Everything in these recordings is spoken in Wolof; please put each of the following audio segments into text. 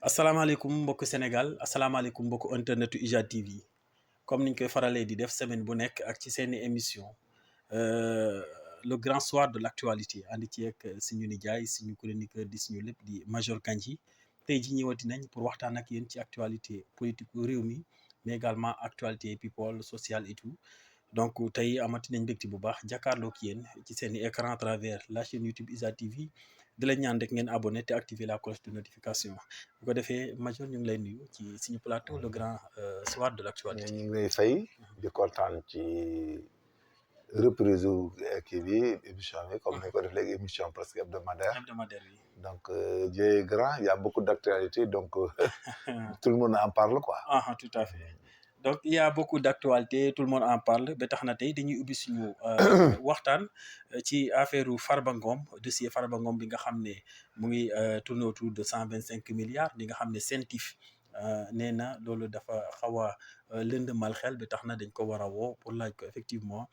asalaamaaleykum mbokku Sénégal asalaamaaleykum mbokku internetu IJAD TV comme niñ koy faralee di def semaine bu nekk ak ci seeni émission le grand soir de l'actualité ànd ci ak suñu nijaay suñu chroniqueur di suñu lépp di Major Kandji tey ji ñëwati nañ pour waxtaan ak yéen ci actualité politique bu réew mi mais également actualité people sociale et tout donc tey amati nañ mbégte bu baax jàkkaarloog yéen ci seeni écran à travers la chaîne YouTube IJAD TV di la ñaan rek ngeen abonné te activer la cloche de notification bu ko defee Major ñu ngi lay nuyu ci suñu plateau le grand soir de l'actualité. ñu ngi lay fay di kontaan ci reprise kii bi émission bi comme ni ko def léegi émission presque hebdomadaire Oui. donc Dieu est grand il y a beaucoup d'actualité donc tout le monde en parle quoi. Tout à fait donc il y a beaucoup d'actualité tout le monde en parle ba tax na tey dañuy ubbi suñu waxtaan ci affaire Farba Ngom dossier Farba Ngom bi nga xam ne mu ngi tourner autour de 125 milliards li nga xam ne CENTIF nee na loolu dafa xaw a lëndëmal xel ba tax na dañ ko war a woo pour laaj ko effectivement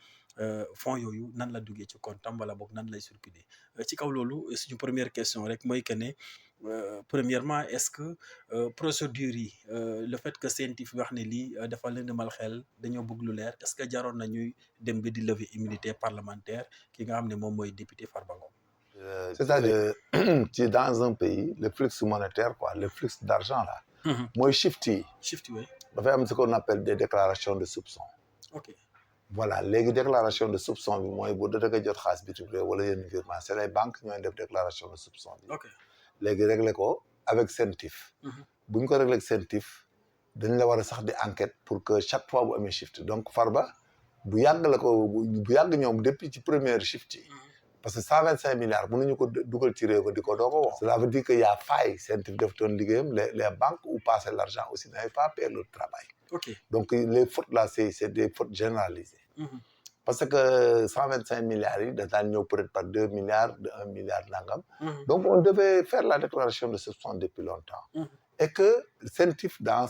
fonds yooyu nan la duggee ci compte am wala boog nan lay circuler ci kaw loolu suñu première question rek mooy que ne premièrement est-ce que procédure yi le fait que CENTIF wax ne lii dafa lëndëmal xel dañoo bëgg lu leer est-ce que jaroon na ñuy dem ba di lever immunité parlementaire ki nga xam ne moom mooy député Farba Ngom. C'est-à-dire ci dans un pays le flux monétaire quoi le flux d'argent là. mooy shift yi. shift oui. dafay am ce qu'on appelle des déclarations de soupçon. ok voilà léegi déclaration de soupçon bi mooy bu dee jot xaalis bitim réew wala yenn virement c'est les banques ñooy def déclaration de soupçon bi. ok léegi réglé ko avec CENTIF. bu ñu ko réglé ak CENTIF dañ la war a sax di enquête pour que chaque fois bu amee shift donc Farba bu yàgg la ko bu yàgg ñoom depuis ci première shift yi. parce que 125 milliards mënuñu ko dugal ci réew ko di ko doo ko wax. cela veut dire que y a faille CENTIF def toon liggéeyam les banques où passait l'argent aussi n'avaient pas fait leur travail. ok donc les fautes là c'est des fautes généralisées. parce que 125 milliards yi da daan ñëw peut-être par 2 milliards de 1 milliard nangam. donc on devait faire la déclaration de soupçon depuis longtemps. et que CENTIF dans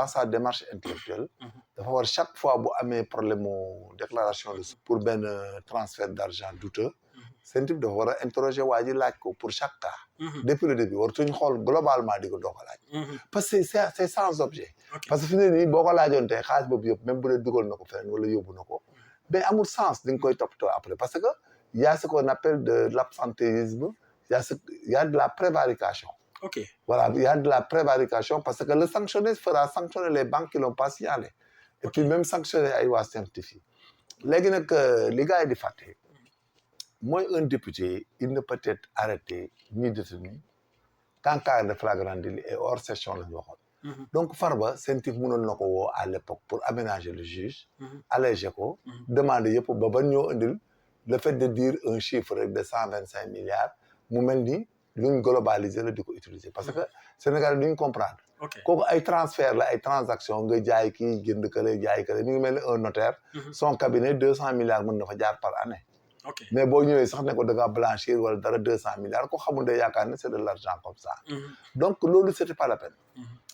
sa démarche intellectuelle dafa war chaque fois bu amee problème mu déclaration de pour benn transfert d'argent douteux CENTIF dafa war a interroger waa ji laaj ko pour chaque cas. depuis le début waratuñu xool globalement di ko doog a laaj. parce que c'est sans objet. parce que fi mu ne nii boo ko laajoon tey xaalis boobu yëpp même bu dee dugal na ko feneen wala yóbbu na ko mais amul sens di nga koy toppatoo après parce que y a ce qu'on appelle de l'absentéisme il y a de la prévarication. ok voilà il y a de la prévarication parce que le sanctionné fera sanctionner les banques qui l'ont pas signalé. et puis même sanctionner ay waa CENTIF yi léegi nag li gars yi di fàtte mooy un député il ne peut être arrêté ni détenu qu'en cas de flagrant délit et hors session la ñu waxoon. donc Farba CENTIF mënoon na ko woo à l'époque pour aménager le juge. alléger ko. demander yëpp ba ñoo indil le fait de dire un chiffre rek de 125 milliards mu mel ni luñ globaliser la di ko utiliser parce que Sénégal duñ comprendre. kooku ay transfert la ay transaction nga jaay kii jënd kële jaay kële mi ngi mel ni un notaire. son cabinet 200 milliards mën na fa jaar par année. mais boo ñëwee sax ne ko da ngaa blanchir wala dara 200 milliards ko xamul day yaakaar ne c'est de l'argent comme ça. donc loolu c'était pas la peine.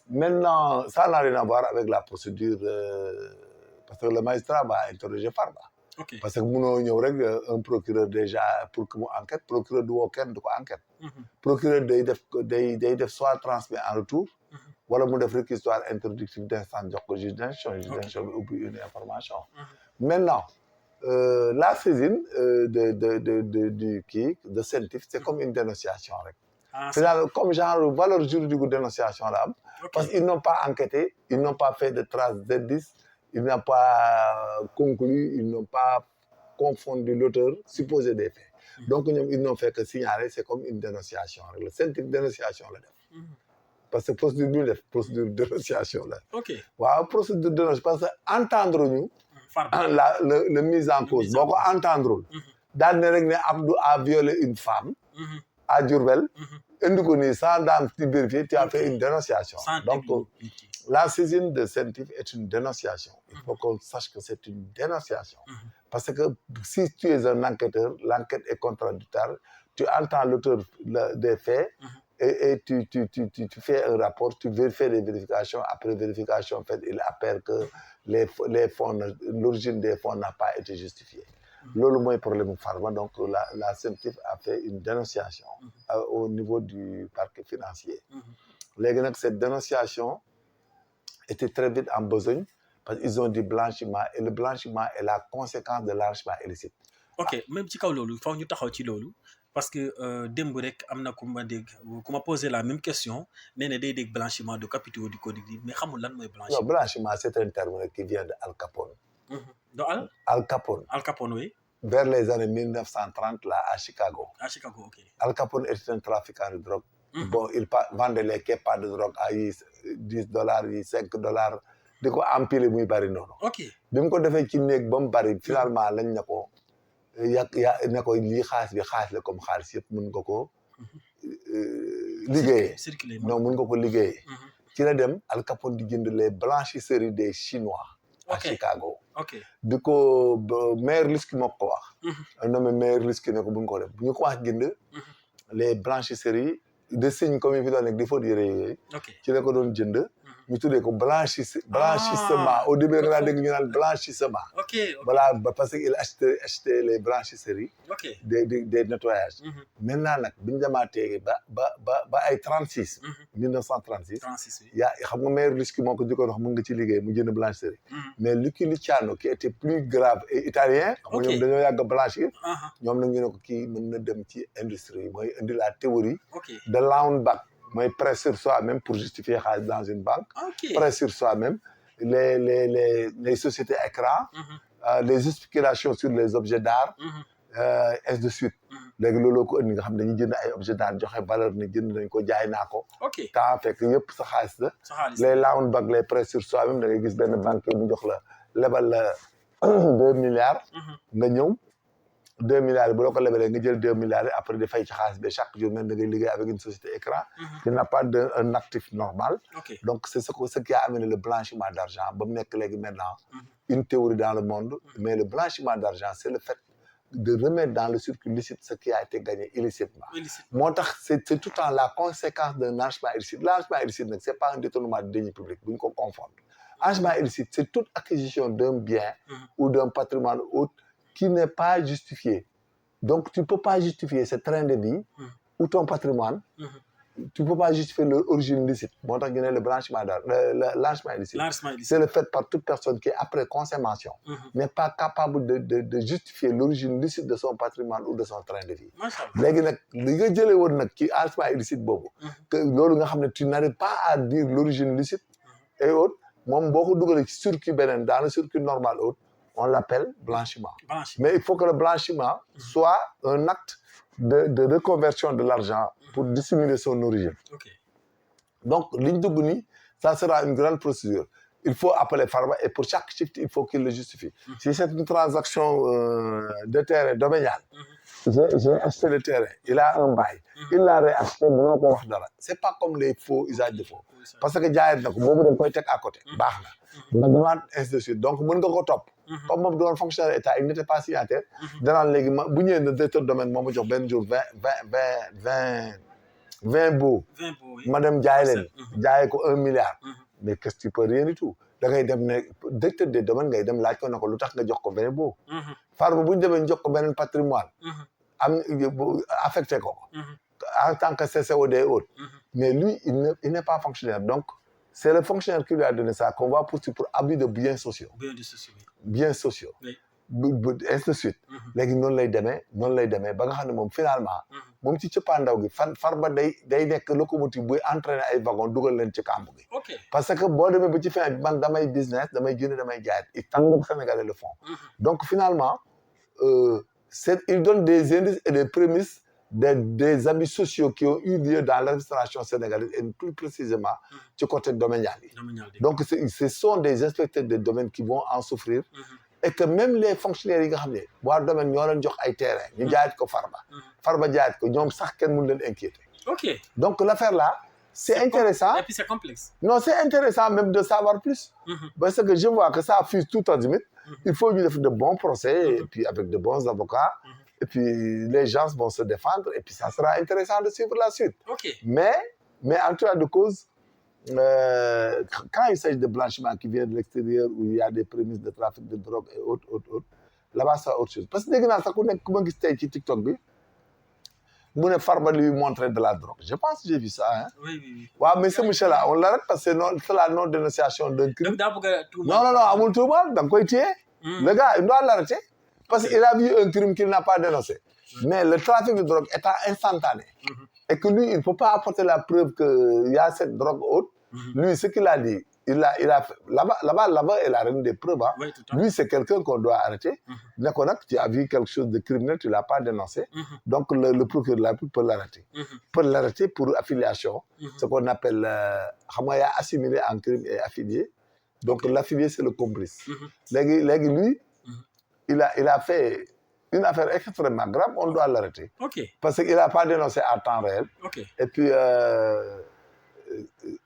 maintenant ça n'a rien à voir avec la procédure parce que le magistrat va interroger Farba. parce que mënoo ñëw rek un procureur déjà pour que mu enquête procureur du woo kenn du ko enquête. procureur day def soit transmet en retour. wala mu def réquisitoire introductif d'instance jox ko juge d'instruction juge d'instruction bi ubbi une information. maintenant la saisine de CENTIF c'est comme une dénonciation rek. finalement comme genre valeur juridique ou dénonciation la am. parce qu'ils n'ont pas enquêté ils n'ont pas fait de traces d'indices ils n'ont pas conclu ils n'ont pas confondu l'auteur supposé des faits. donc ñoom ils n'ont fait que signaler c'est comme une dénonciation rek la CENTIF dénonciation la def. parce que procédure bi def procédure de dénonciation la. waaw procédure de dénonciation parce que entendre ñu. le mise en cause boo ko entendrewul daal ne rek ne Abdou a violé une femme à Diourbel indi ko nii sans dame ci vérifier tu as fait une dénonciation donc la saisine de CENTIF est une dénonciation il faut qu'on sache que c'est une dénonciation parce que si tu es un enquêteur l'enquête est contradictoire tu entends l'auteur des faits et tu fais un rapport tu fais des vérifications après vérification faite il appelle que les fonds l'origine des fonds n'a pas été justifiée. loolu mooy problème mu Farba donc la CENTIF a fait une dénonciation au niveau du parquet financier. léegi nag cette dénonciation était très vite en besogne parce qu'ils ont dit blanchiment et le blanchiment est la conséquence de l'enrichissement illicite. ok même ci kaw loolu faw ñu taxaw ci loolu parce que démb rek am na ku ma dégg ku ma posé la même question nee na day dégg blanchiment de capitaux du code civil mais xamul lan mooy Non, blanchiment. blanchiment, c'est un terme qui vient de Al Capone. do Al Capone, Al Capone oui vers les années 1930, là, à Chicago. à Chicago ok. Al Capone était un trafiquant de drogue. Bon, il vendait les kepa de drogue à $10, $5. di ko empiler muy bari noonu. ok bi mu ko defee ci néeg ba mu bari finalement lañ ne ko ne ko lii xaalis bi xaalis la comme xaalis yëpp mun nga ko liggéeyee. circuler non mun nga ko liggéeyee. ci la dem Al Capone di jënd les blanchisseries des Chinois. à Chicago. ok di ko maire Liski moo ko wax. un nommé maire Liski ne ko bu ñu ko def bu ñu ko wax jënd. les blanchisseries de signes comme yi fi doon nekk di faute yére yooyu. ok ci la ko doon jënd. ñu tuddee ko blanchissement au début da nga daan dégg ñu naan blanchissement. ok voilà parce que il achetait les blanchisseries. ok des nettoyages. maintenant nag bi ñu demaatee ba ay 36. 1936. 36 yaa xam nga maire Liski moo ko jëkkoon wax mën nga ci liggéey mu jënd blanchisserie. mais Lucky Luciano qui était plus grave et italien. xam nga ñoom dañoo yàgg a blanchir. ñoom nag ñu ne ko kii mën na dem ci industrie mooy indi la théorie. de Lauenbach. mooy prêt sur soi-même pour justifier xaalis dans une banque. Prêt sur soi-même les sociétés écran. Les spéculations sur les objets d'art. ainsi de suite. léegi looloo ko indi nga xam ne dañuy jënd ay objets d'art joxe valeur ni jënd nañ ko jaay naa ko. temps fekk yëpp sa xaalis la. les Lauenbach les prêts sur soi-même da ngay gis benn banque mu jox la lebal la 2 milliards. nga ñëw. 2 milliards yi bu la ko lebalee nga jël 2 milliards yi après di fay ci xaalis bi chaque jour même da ngay liggéey avec une société écran. qui n'a pas un actif normal. donc c'est ce qui a amené le blanchiment d'argent ba mu nekk léegi maintenant. une théorie dans le monde. mais le blanchiment d'argent c'est le fait de remettre dans le circuit licite ce qui a été gagné illicitement. moo tax c'est tout le temps la conséquence d'un enrichissement illicite. L'enrichissement illicite nag c'est pas un détournement de deniers publics bu ñu ko confondre. Enrichissement illicite c'est toute acquisition d'un bien. ou d'un patrimoine autre. qui n'est pas justifié. Donc, tu ne peux pas justifier ce train de vie ou ton patrimoine. Tu ne peux pas justifier l'origine licite. Bon, donc, le blanchiment l'enrichissement illicite. C'est le fait par toute personne qui, après consommation, n'est pas capable de justifier l'origine licite de son patrimoine ou de son train de vie. Léegi nag li nga jëlee woon nag ci enrichissement illicite boobu. que loolu nga xam ne tu n'arrives pas à dire l'origine licite et autres moom boo ko dugalee ci circuit beneen dans le circuit normal autre. On l'appelle blanchiment. Mais il faut que le blanchiment soit un acte de reconversion de l'argent pour dissimuler son origine. Donc, l'indugni, ça sera une grande procédure. Il faut appeler Farba et pour chaque shift, il faut qu'il le justifie. Si c'est une transaction de terrain domanial, j'ai acheté le terrain, il a un bail, il l'a réacheté, maintenant qu'on wax dara. C'est pas comme les faux usages de faux. Parce que jaayet na ko boobu dañ koy teg à côté. baax na. nga demaat ainsi de suite donc mën nga ko topp. comme moom doon fonctionnaire état il n'était pas signataire. danaan léegi ma bu ñëwee ne directeur domaine moo ma jox benn jour 20 baux. ma dem jaay leen. jaayee ko 1 milliard. mais qu'est-ce que tu peux rien du tout. da ngay dem ne directeur des domaines ngay dem laaj ko ne ko lu tax nga jox ko 20 baux. Farba bu ñu demee jox ko beneen patrimoine. am affecté ko. en tant que CCOD et autres. Mais lui, il n'est pas fonctionnaire. Donc, c'est le fonctionnaire qui lui a donné ça qu'on va poursuivre pour abus de biens sociaux. Biens sociaux. Oui. Ainsi de suite. léegi noonu lay demee ba nga xam ne moom finalement. moom ci cëppaandaw gi Farba day nekk locomotive buy entraîner ay wagon dugal leen ci kàmb gi. parce que boo demee ba ci fin bi man damay business damay jënd damay jaay it tant que Sénégalais le font. donc finalement il donne des indices et des prémices. Des abus sociaux qui ont eu lieu dans l'administration sénégalaise et plus précisément du côté domanial. Donc, ce sont des inspecteurs de domaine qui vont en souffrir et que même les fonctionnaires yi nga xam ne waa domaine ñoo leen jox ay terrain ñu jaayat ko Farba jaayat ko ñoom sax kenn mënu leen inquiéter. Donc, l'affaire là, c'est intéressant. Et puis c'est complexe. Non, c'est intéressant même de savoir plus. Parce que je vois que ça fuse tout azimut. Il faut lui faire de bons procès et puis avec de bons avocats. Et puis, les gens vont se défendre et puis ça sera intéressant de suivre la suite. Mais en tout cas de cause, quand il s'agit de blanchiment qui vient de l'extérieur où il y a des prémices de trafic de drogue et autres, là-bas, c'est autre chose. Parce que dès que ça, ku ma gis tey ci TikTok bi mu ne Farba lui montrer de la drogue je pense que j'ai vu ça hein. Oui. waaw mais ce monsieur là on l'arrête parce que c'est la non dénonciation d'un crime. donc daa bëgg a tuumaal. non amul tuumaal da nga koy téye. le gars il doit l'arrêter parce qu'il a vu un crime qu'il n'a pas dénoncé. Mais le trafic de drogue étant instantané. Et que lui il ne peut pas apporter la preuve que il y a cette drogue haute. Lui ce qu'il a dit il a fait là-bas est la reine des preuves hein. Lui c'est quelqu'un qu'on doit arrêter. Ne ko nag tu as vu quelque chose de criminel tu l'as pas dénoncé. Donc le procureur de la République peut l'arrêter. Peut l'arrêter pour affiliation. Ce qu'on appelle xam nga yaa assimilé en crime et affilié. Donc l'affilié c'est le complice. léegi lui il a fait une affaire extrêmement grave on doit l'arrêter. Parce qu'il a pas dénoncé à temps réel. Et puis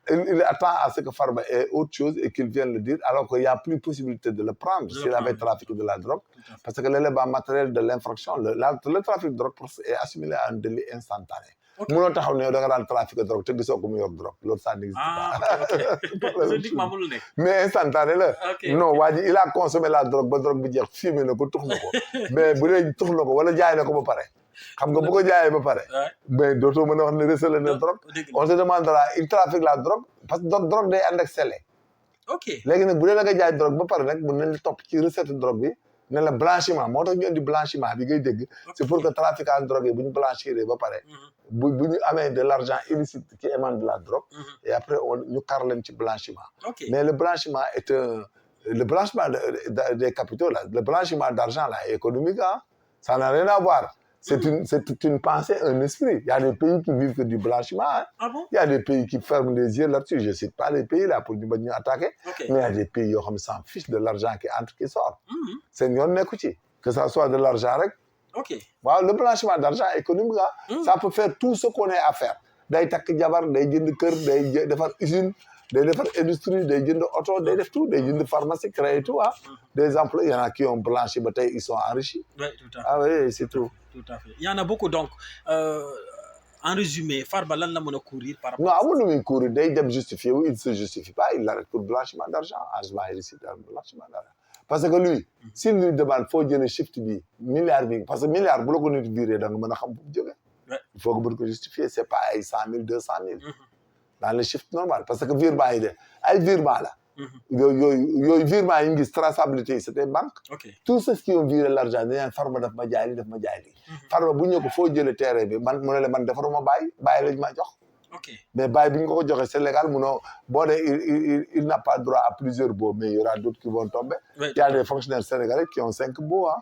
il attend à ce que Farba ait autre chose et qu'il vienne le dire alors qu'il n'y a plus possibilité de le prendre s'il avait trafiqué de la drogue. Parce que l'élément matériel de l'infraction, le trafic de drogue est assimilé à un délit instantané. Mënoo taxaw ne da nga daan trafic de drogue te gisoo ko mu yor drogue loolu ça n'existe pas. Mais instantané la. Non waa ji il a consommé la drogue ba drogue bi jeex fumé na ko tux na ko mais bu dee tux na ko wala jaay na ko ba pare. xam nga bu ko jaayee ba pare. mais dootoo mën a wax ne recelé na drogue. on se demandera il trafique la drogue parce que drogue day ànd ak scellé. léegi nag bu dee da nga jaay drogue ba pare nag mën nañ la topp ci recette drogue bi ne la blanchiment moo tax ñu indi blanchiment bi ngay dégg. c'est pour que trafiquant drogue yi bu ñu blanchir ba pare. bu ñu amee de l'argent illicite qui émane de la drogue. et après ñu kar leen ci blanchiment. Mais le blanchiment est le blanchiment des capitaux là le blanchiment d'argent là est économique hein. Ça n'a rien à voir. C'est une pensée, un esprit. Il y a des pays qui vivent que du blanchiment. Hein. Ah bon? Il y a des pays qui ferment les yeux là-dessus. Je ne cite pas les pays là pour nous attaquer. Mais il y a des pays qui s'en fichent de l'argent qui entre, qui sort. C'est non écoutez. Que ça soit de l'argent. Voilà, le blanchiment d'argent économique, ça peut faire tout ce qu'on est à faire. Day takk jabar, day jënd kër, day defar usine, day defar industrie, day jënd auto, day def tout, day jënd pharmacie, créer tout. Hein. Des emplois, il y en a qui ont blanchi, mais ils sont enrichis. Oui, tout à fait. Ah oui, c'est tout. Tout à fait. Il y en a beaucoup donc. En résumé, Farba lan la mën a courir par rapport. Non, amul lu muy courir day dem justifier ou il ne se justifie pas, il l'arrête pour blanchiment d'argent, enrichissement illicite, blanchiment d'argent. Parce que lui, s'il lui demande, faut jënd shift bi milliard bi parce que milliard bu la ko nit viré da nga mën a xam fu mu jógee. Il faut que mën ko justifier c'est pas ay 100 000 200 000. Dans le shift normal parce que virement yi de ay virement la. yooyu virement yi ngi gis traçabilité yi c'était banque. Tous ceux qui ont viré l'argent dañu Farba daf ma jaay li daf ma jaay li. Farba bu ñëw ko foo jëlee terrain bi man mu ne la man defaruma bàyyi lañ ma jox. Mais bàyyi bi ñu ko joxee c'est légal munoo boo dee il n'a pas droit à plusieurs baux mais il y aura d'autres qui vont tomber. Il y a des fonctionnaires sénégalais qui ont 5 baux hein.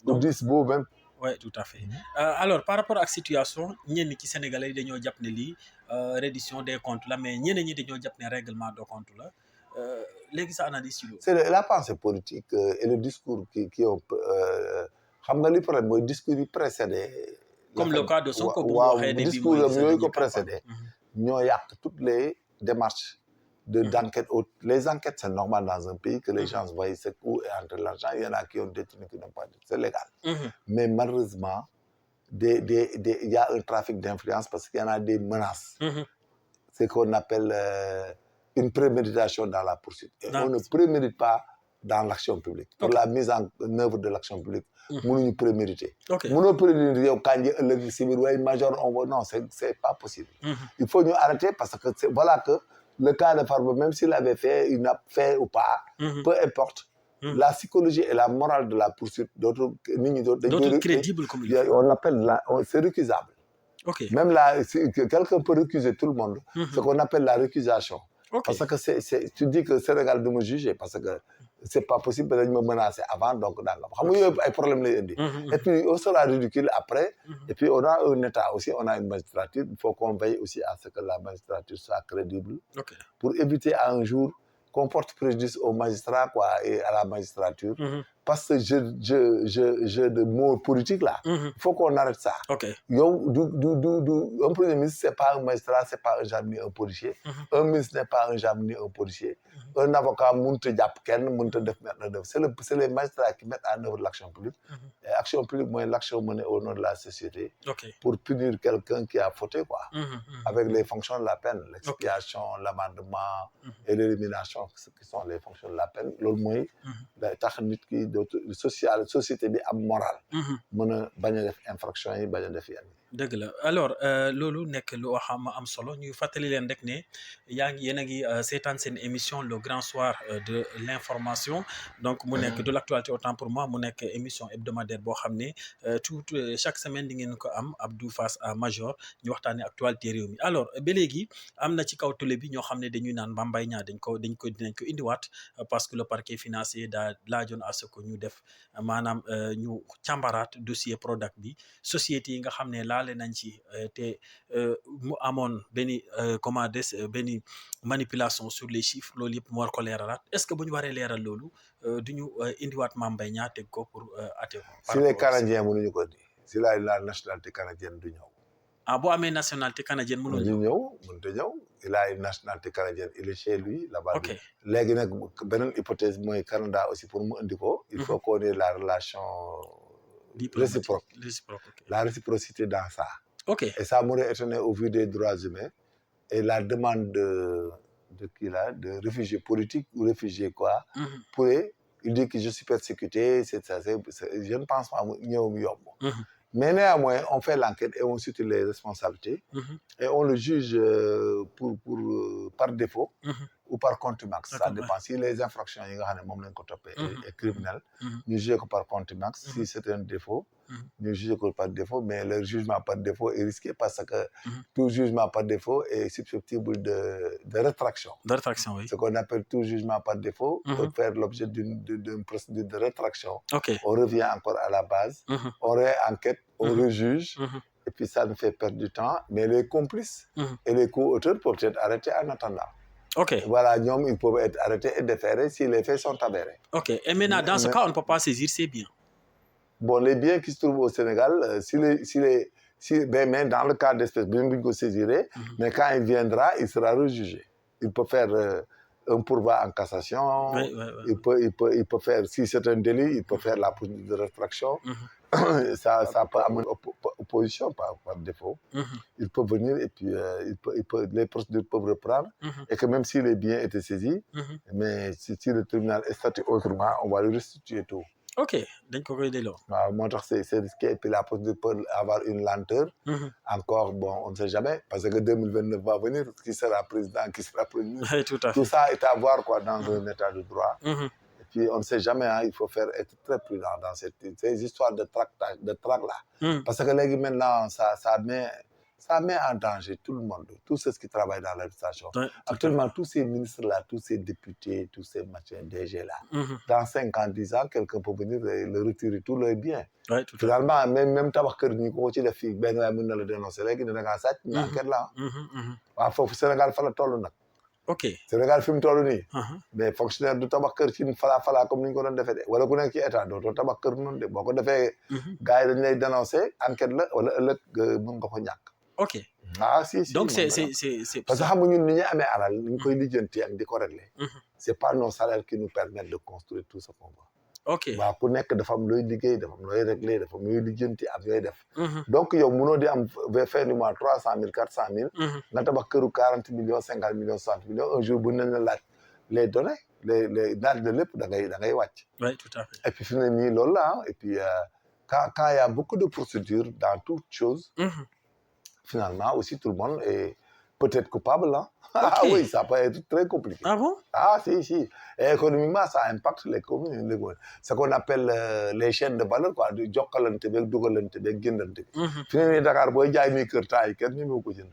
Ou 10 baux même. Oui, tout à fait. Alors par rapport à la situation ñenn ci Sénégalais yi dañoo jàpp ne lii reddition des comptes la mais ñeneen ñi dañoo jàpp ne règlement de compte la léegi sa analyse ci loolu. C'est la pensée politique et le discours qui ont xam nga li problème mooy discours yi précédé. Comme le cas de Sonko bu waxee discours yooyu ko précédé ñoo yàq toutes les démarches d'enquête les enquêtes c'est normal dans un pays que les gens voient où est entré l'argent il y en a qui ont détenu qui n'ont pas détenu c'est légal mais malheureusement il y a un trafic d'influence parce qu'il y en a des menaces c'est qu'on appelle une préméditation dans la poursuite et on ne prémédite pas dans l'action publique pour la mise en œuvre de l'action publique mënuñu préméditer mënoo préméditer yow kanji ëllëg si biir way major on va non c'est pas possible il faut ñu arrêter parce que voilà que le cas de Farba même s'il avait fait il n'a fait ou pas peu importe la psychologie et la morale de la poursuite d'autres crédibles comme il on appelle c'est récusable même là quelqu'un peut récuser tout le monde ce qu'on appelle la récusation parce que tu dis que Sénégal de me juger parce que c'est pas possible dañ ma menacer avant donc daanga xam nga yooyu ay problème lay indi et puis on sera ridicule après et puis on a un état aussi on a une magistrature il faut qu'on veille aussi à ce que la magistrature soit crédible pour éviter à un jour qu'on porte préjudice aux magistrats quoi et à la magistrature parce que jeu de mots politiques là il faut qu'on arrête ça yow un premier ministre c'est pas un magistrat c'est pas un gendarme ni un policier un ministre n'est pas un gendarme ni un policier un avocat mënut a jàpp kenn mënut a def c'est les magistrats qui mettent en œuvre l'action publique et action publique mooy l'action menée au nom de la société pour punir quelqu'un qui a fauté quoi avec les fonctions de la peine l'expiation l'amendement et l'élimination qui sont les fonctions de la peine loolu mooy day tax nit ki société bi am moral. mën a bañ a def infraction yi bañ a def yenn. dëgg la alors loolu nekk lu am solo ñu fàttali leen rek ne yéen a ngi seetaan seen émission le grand soir de l'information donc mu nekk de l'actualité autant pour moi mu nekk émission hebdomadaire boo xam ne chaque semaine di ngeen ko am Abdou face à Major ñu waxtaanee actualité réew mi alors ba léegi am na ci kaw télé bi ñoo xam ne dañuy naan Mame Mbaye Niang dinañ ko indiwaat parce que le parquet financier daa laajoon à ce que ñu def maanaam ñu càmbaraat dossier Prodac bi société yi nga xam ne laale nañ ci te mu amoon benn benn manipulation sur les chiffres loolu yëpp mu war ko leeralaat est-ce que bu ñu waree leeral loolu du ñu indiwaat Mame Mbaye Niang teg ko pour atte ko. si les Canadiens mënuñu ko di si la nationalité canadienne du ñëw. ah boo amee nationalité canadienne mënul mënut a ñëw il a une nationalité canadienne il est chez lui là-bas. ok léegi nag beneen hypothèse mooy Canada aussi pour mu indi ko. il faut qu'on ait la relation. réciproque. La réciprocité dans ça. Ok. Et ça m'aurait étonné au vu des droits humains et la demande de qui là, de réfugiés politiques ou réfugiés quoi. Il dit que je suis persécuté, c'est ça. Je ne pense pas mais néanmoins, on fait l'enquête et on situe les responsabilités et on le juge par défaut ou par contumace. Ça dépend. Si les infractions est criminelles, nous jugeons par contumace. Si c'est un défaut, nous jugeons par défaut, mais le jugement par défaut est risqué parce que tout jugement par défaut est susceptible de rétraction. De rétraction, oui. Ce qu'on appelle tout jugement par défaut peut faire l'objet d'une procédure de rétraction. Okay. On revient encore à la base, on réenquête, on rejuge, et puis ça nous fait perdre du temps, mais les complices et les co-auteurs peuvent être arrêtés en attendant. Ok. Voilà, ils peuvent être arrêtés et déférés si les faits sont avérés. Ok. Et maintenant, dans ce cas, on ne peut pas saisir ces biens. Bon, les biens qui se trouvent au Sénégal, mais dans le cas d'espèces, bien qu'on saisirait, mais quand il viendra, il sera rejugé. Il peut faire un pourvoi en cassation, il peut faire, si c'est un délit, il peut faire la procédure de rétraction. Ça peut amener opposition par défaut. Il peut venir et puis les procédures peuvent reprendre et que même si les biens étaient saisis, mais si le tribunal est statué autrement, on va lui restituer tout. Ok, donc c'est risqué et puis la procédure peut avoir une lenteur. Encore, bon, on ne sait jamais parce que 2029 va venir, qui sera président, qui sera premier ministre. Tout ça est à voir quoi, dans un état de droit. Et puis on ne sait jamais, hein, il faut être très prudent dans ces histoires de trac là. Parce que là, maintenant, ça met en danger tout le monde, tous ceux qui travaillent dans l'administration. Actuellement, tous ces ministres-là, tous ces députés, tous ces machins DG là, dans 5 ans, 10 ans, quelqu'un peut venir leur retirer tous leurs biens. Finalement, même Tabakar Niko, tu as fait, ben, on a le dénoncé, là, qui n'a ça, tu n'as qu'à là. Il faut que le Sénégal fasse le tolo. Ok. Sénégal film tolo ni. Mais fonctionnaire de Tabakar qui ne fala comme nous avons fait. Voilà qu'on a qui est à d'autres Tabakar non de beaucoup de fait. Gars, ils ont dénoncé, enquête là, voilà le bon cognac. Ok. Ah si. Donc c'est parce que nous ni amé alal ni koy lijeenti ak diko régler. C'est pas nos salaires qui nous permettent de construire tout ce qu'on veut. Ok. Wa ku nek dafa am loy liggéey dafa am loy régler dafa am loy lijeenti ak yoy def. Donc yow mëno di am fin du mois 300 000 400 000 nga tabax keuru 40 millions 50 millions 60 millions un jour bu ñu la laaj les données les dates de lépp da ngay wacc. Oui, tout à fait. Et puis fini ni lool là et puis quand il y a beaucoup de procédures dans toute chose finalement aussi tout le monde est peut-être coupable hein? Ah oui, ça peut être très compliqué. Ah bon? Ah si. Et économiquement, ça impacte les communes. Ce qu'on appelle les chaînes de valeur, quoi. Du Jokalante, du Dougalante, du Guindante. Finalement, Dakar, boy, j'ai mis Kurtaï, qu'est-ce que vous avez?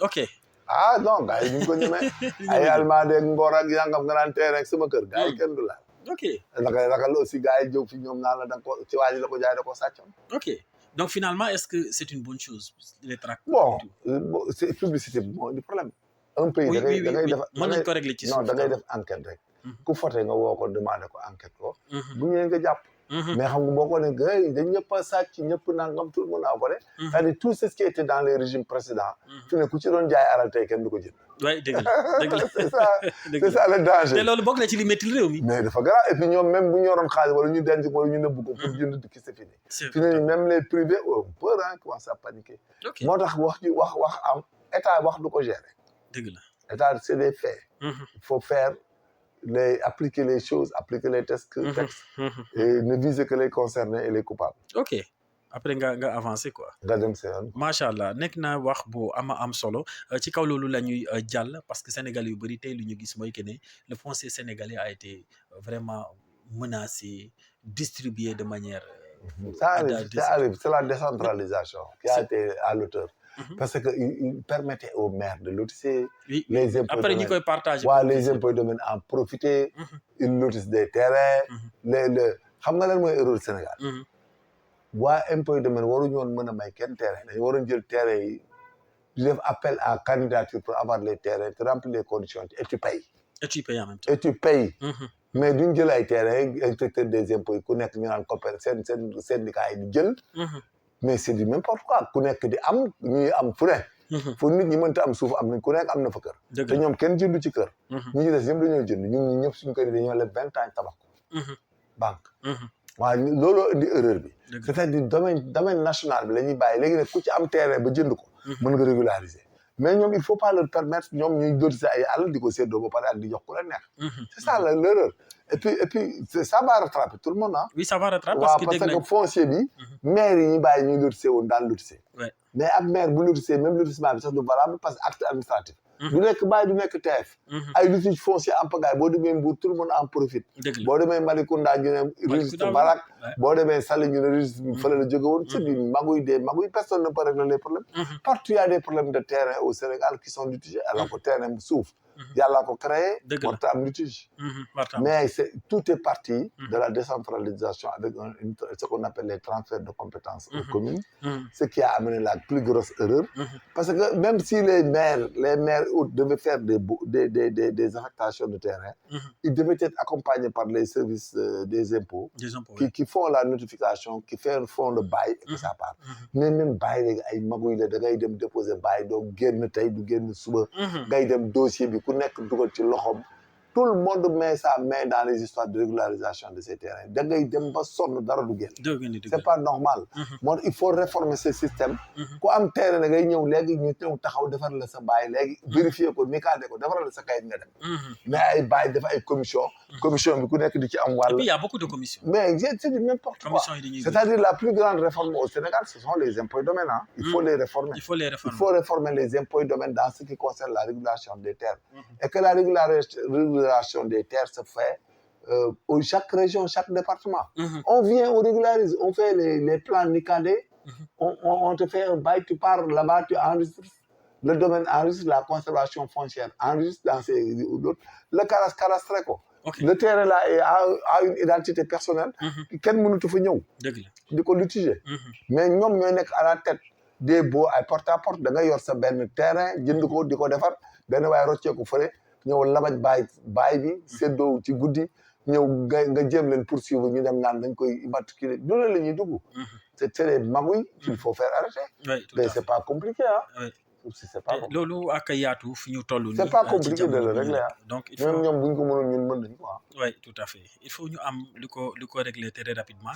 Ok. Ah non, gars, ils me connaissent. Ay Allemand, des Ngora, qui ont grand terrain, c'est mon cœur. Gars, ils ont là. Ok. Dakar aussi, gars, ils ont fini, on a là, tu vois, ils ont déjà de quoi ça. Ok. Donc finalement, est-ce que c'est une bonne chose, les tracts? Bon, c'est publicité, bon, le problème. Un pays, oui. Moi, je peux régler non, da ngay def enquête rek. Ku foté nga woo ko demandé ko enquête ko. Bu ñëwee nga jàpp. Mais xam nga boo ko ne gars yi dañ ñëpp a sàcc ñëpp nangam tout le monde a ko de. C'est-à-dire tout ce qui était dans les régimes précédents. Fi ne ku ci doon jaay alal tey kenn du ko jënd. Oui, dëgg la. C'est ça le danger. te loolu bokk na ci li métti réew mi. Mais dafa grave et puis ñoom même bu ñu yoroon xaalis wala ñu denc ko wala ñu nëbb ko pour jënd dikki c'est fini. Fi ne même les privés ont peur hein commence à paniquer. Moo tax wax am état wax du ko gérer. Dëgg la. État c'est des faits. Il faut faire appliquer les choses, appliquer les textes, et ne viser que les concernés et les coupables. ok après nga avancé quoi. nga dem sa yoon. macha allah nekk na wax bu am solo ci kaw loolu la ñuy jàll parce que Sénégal yu bëri tey lu ñu gis mooy que ne le foncier sénégalais a été vraiment menacé distribué de manière. Ça arrive, c'est la décentralisation qui a été à l'auteur. Parce que il permettait aux maires de lotisser. Oui, les impôts après ñu koy partager. les impôts de en profiter. Ils lotissent des terrains. xam nga lan mooy erreur Sénégal. waa impôt de waruñu woon mën a may kenn terrain dañu waroon jël terrain yi di def appel à candidature pour avoir les terrains tu remplis les conditions et tu payes. et tu payes en même temps. et tu payes. mais duñ jël ay terrain inspecteur des impôts yi ku nekk ñu naan coopérative seen syndicat yi di jël. mais c'est du n'importe quoi ku nekk di am ñuy am fu ne. fu nit ñi mënta am suuf am nañ ku nekk am na fa kër. te ñoom kenn jëndu ci kër. ñi ci des ñëpp dañoo jënd ñun ñi ñëpp suñu kër yi dañoo leb 20 ans tabax ko. banque. waaw looloo indi erreur bi. c'est-à-dire domaine national bi la ñuy bàyyi léegi nag ku ci am terrain ba jënd ko. mën nga régulariser. mais ñoom il faut pas leur permettre ñoom ñuy dotiser ay àll di ko séddoo ba pare ak di jox ku la neex. c'est ça l'erreur. et puis ça va rattraper tout le monde ah. oui ça va rattraper parce que foncier bi. maire yi ñu bàyyi ñuy lotisser woon daan lotisser. mais ab maire bu lotisser même lotissement bi sax du valable parce que acte administratif. du nekk bàyyi du nekk TF. ay litige foncier en pagaille boo demee Mbour tout le monde en profite. boo demee Malicounda ñu ne registre Barak. boo demee Saly ñu ne registre fële la jóge woon. c'est une magouille personne ne peut régler les problèmes. partout il y a des problèmes de terrain au Sénégal qui sont litigés alors que terrain suuf. yàlla ko créé. warta am litige. mais tout est parti de la décentralisation avec ce qu'on appelle les transferts de compétences aux communes. Ce qui a amené la plus grosse erreur. Parce que même si les maires devaient faire des affectations de terrain, ils devaient être accompagnés par les services des impôts qui font la notification, qui font le bail et que ça part. Mais même bail léegi ay maguy la da ngay dem déposer bail doo génn tey du génn suba. ngay dem dossier bi ku nekk dugal ci loxoom. Tout le monde met sa main dans les histoires de régularisation de ces terrains. Da ngay dem ba sonn dara du génn. C'est pas normal. Moo il faut réformer ce système. ku am terrain da ngay ñëw léegi ñu ñëw taxaw defar la sa bail léegi vérifier ko nicaade ko defar la sa kayit nga dem. mais ay bail dafa ay commission bi ku nekk di ci am wàll. Et puis il y a beaucoup de commissions. mais c'est du n'importe quoi. C'est-à-dire la plus grande réforme au Sénégal ce sont les impôts et domaines. Il faut les réformer. Il faut réformer les impôts et domaines dans ce qui concerne la régulation des terres. Et que la régulation des terres se fait chaque région, chaque département. On vient, on régularise, on fait les plans nicadés, on te fait un bail, tu pars là-bas, tu enregistres, le domaine enregistre, la conservation foncière enregistre dans ces d'autres, le cadastré quoi. Le terrain là a une identité personnelle. Kenn mënatu fa ñëw. di ko litiger. mais ñoom ñooy nekk à la tête des baux ay porte à porte da nga yor sa benn terrain jënd ko di ko defar benn waaye rocceeku fële. ñëw labaj baay bi séddoo ci guddi ñëw nga jéem leen poursuivre ñu dem naan dañ koy immatriculer loolu la ñuy dugg. c'est des magouilles qu'il faut faire arrêter. mais c'est pas compliqué ah. c'est pas compliqué loolu ak yaatu fi ñu toll nii. c'est pas compliqué de le régler ah. donc il faut même ñoom bu ñu ko mënoon ñun mën nañu ko ah. oui tout à fait il faut ñu am lu ko régler très rapidement.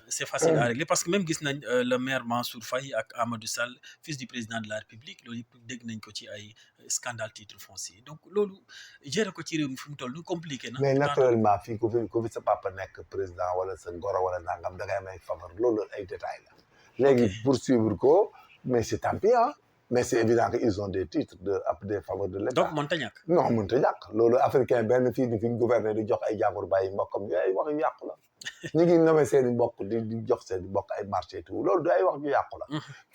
c'est facile à régler parce que même gis nañ le maire Mansour Faye ak Amadou Sall fils du président de la République loolu yëpp dégg nañ ko ci ay scandale titre foncier donc loolu gérer ko ci réew mi fi mu toll nii compliqué na. mais naturellement fii ku fi sa papa nekk président wala sa goro wala nangam da ngay may faveur loolu ay détails la. léegi poursuivre ko mais c'est tant pis ah. mais c'est évident qu'ils ont des titres des faveurs de l'État. donc mënta ñàkk. non mënta ñàkk loolu africain benn fii di fi gouverner di jox ay jàmbur bàyyi mbokkam yooyu wax yu yàqu la. ñu ngi nommé seen i mbokk di jox seen i mbokk ay marché tout loolu du ay wax yu yàqu la.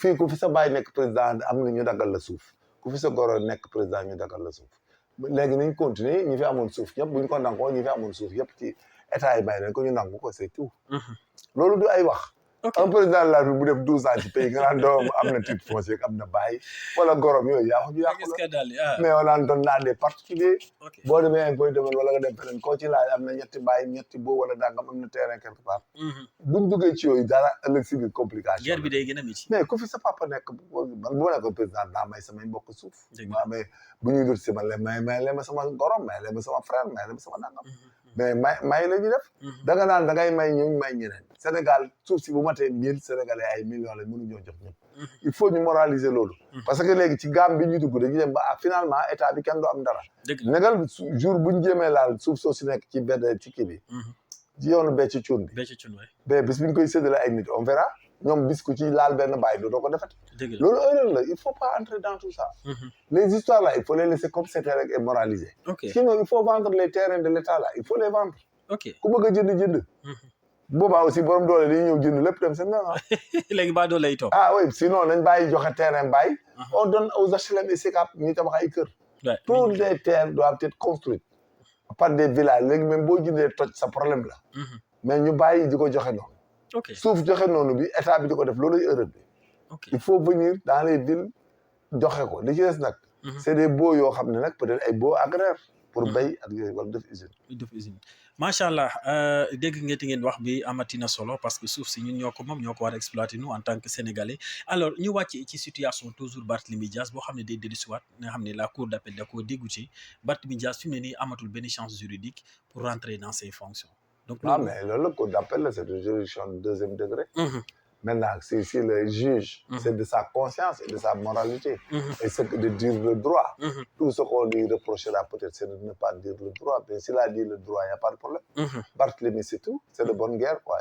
fii ku fi sa baay nekk président am na ñu daggal la suuf ku fi sa goro nekk président ñu daggal la suuf léegi nañ continuer ñi fi amoon suuf ñëpp bu ñu ko nangoo ñi fi amoon suuf yëpp ci état yi may nañ ko ñu nangu ko c'est tout. loolu du ay wax. un président de la République bu def 12 ans ci pays nga naan doom am na titre foncier am na bail wala gorom yooyu yaa ko yàqu la mais on naan doon naan des particuliers boo demee impôt domaine wala nga dem feneen koo ci laaj am na ñetti bail ñetti boo wala dangam am na terrain quelque part buñ duggee ci yooyu dara ëllëg si biir complication guerre bi day gën a métti mais ku fi sa papa nekk man bu ma nekk président naa may samay mbokk suuf maa mais bu ñuy dut si ma may leen ma sama gorom may leen ma sama frère may leen ma sama nangam mais may la ñu def. da nga naan da ngay may ñu may ñeneen. Sénégal suuf si bu matee 1000 Sénégalais ay millions la mënuñoo jox ñëpp. il faut ñu moraliser loolu. parce que léegi ci gaam bi ñu dugg dañuy dem ba finalement état bi kenn du am dara. negal jour bu ñu jéemee laal suuf soo si nekk ci benn ci kii bi. ci yoonu bee ci cuun bi. mais bis bi ñu koy séddale ay nit on verra ñoom bis ku ci laal benn bàyyi doo ko defati. loolu erreur la il faut pas entrer dans tout ça. les histoires là il faut les laisser comme c'était rek et moraliser. sinon il faut vendre les terrains de l'état là il faut les vendre. ku bëgg a jënd. boobaa aussi borom doole dañuy ñëw jënd lépp dem seen na léegi ba doole lay toog. oui sinon nañ bàyyi joxe terrain bàyyi. on donne aux HLM et SICAP ñu tabax ay kër. toutes les terres doivent être construites par des villages léegi même boo jëndee toj sa problème la. mais ñu bàyyi di ko joxe noonu. suuf joxe noonu bi état bi di ko def loolu erreur bi. il faut venir dans les villes joxe ko li ci des nag. c'est des baux yoo xam ne nag peut-être ay baux agraires pour béy ak yooyu wala def usine. macha allah dégg ngeen wax bi amatina solo parce que suuf si ñun ñoo ko moom ñoo ko war a exploiter nous en tant que sénégalais alors ñu wàcc ci situation toujours Barthélémy Dias boo xam ne day dellusiwaat nga xam ne la cour d'appel da koo dégoûté Barthélémy Dias fi mu ne nii amatul benn chance juridique pour rentrer dans ses fonctions. donc mais loolu la cour d'appel c'est une juridiction de deuxième degré. Maintenant, si le juge, c'est de sa conscience et de sa moralité, et c'est de dire le droit. Tout ce qu'on lui reprochera peut-être, c'est de ne pas dire le droit. Mais s'il a dit le droit, il n'y a pas de problème. Barthélémy, c'est tout. C'est de bonne guerre, quoi.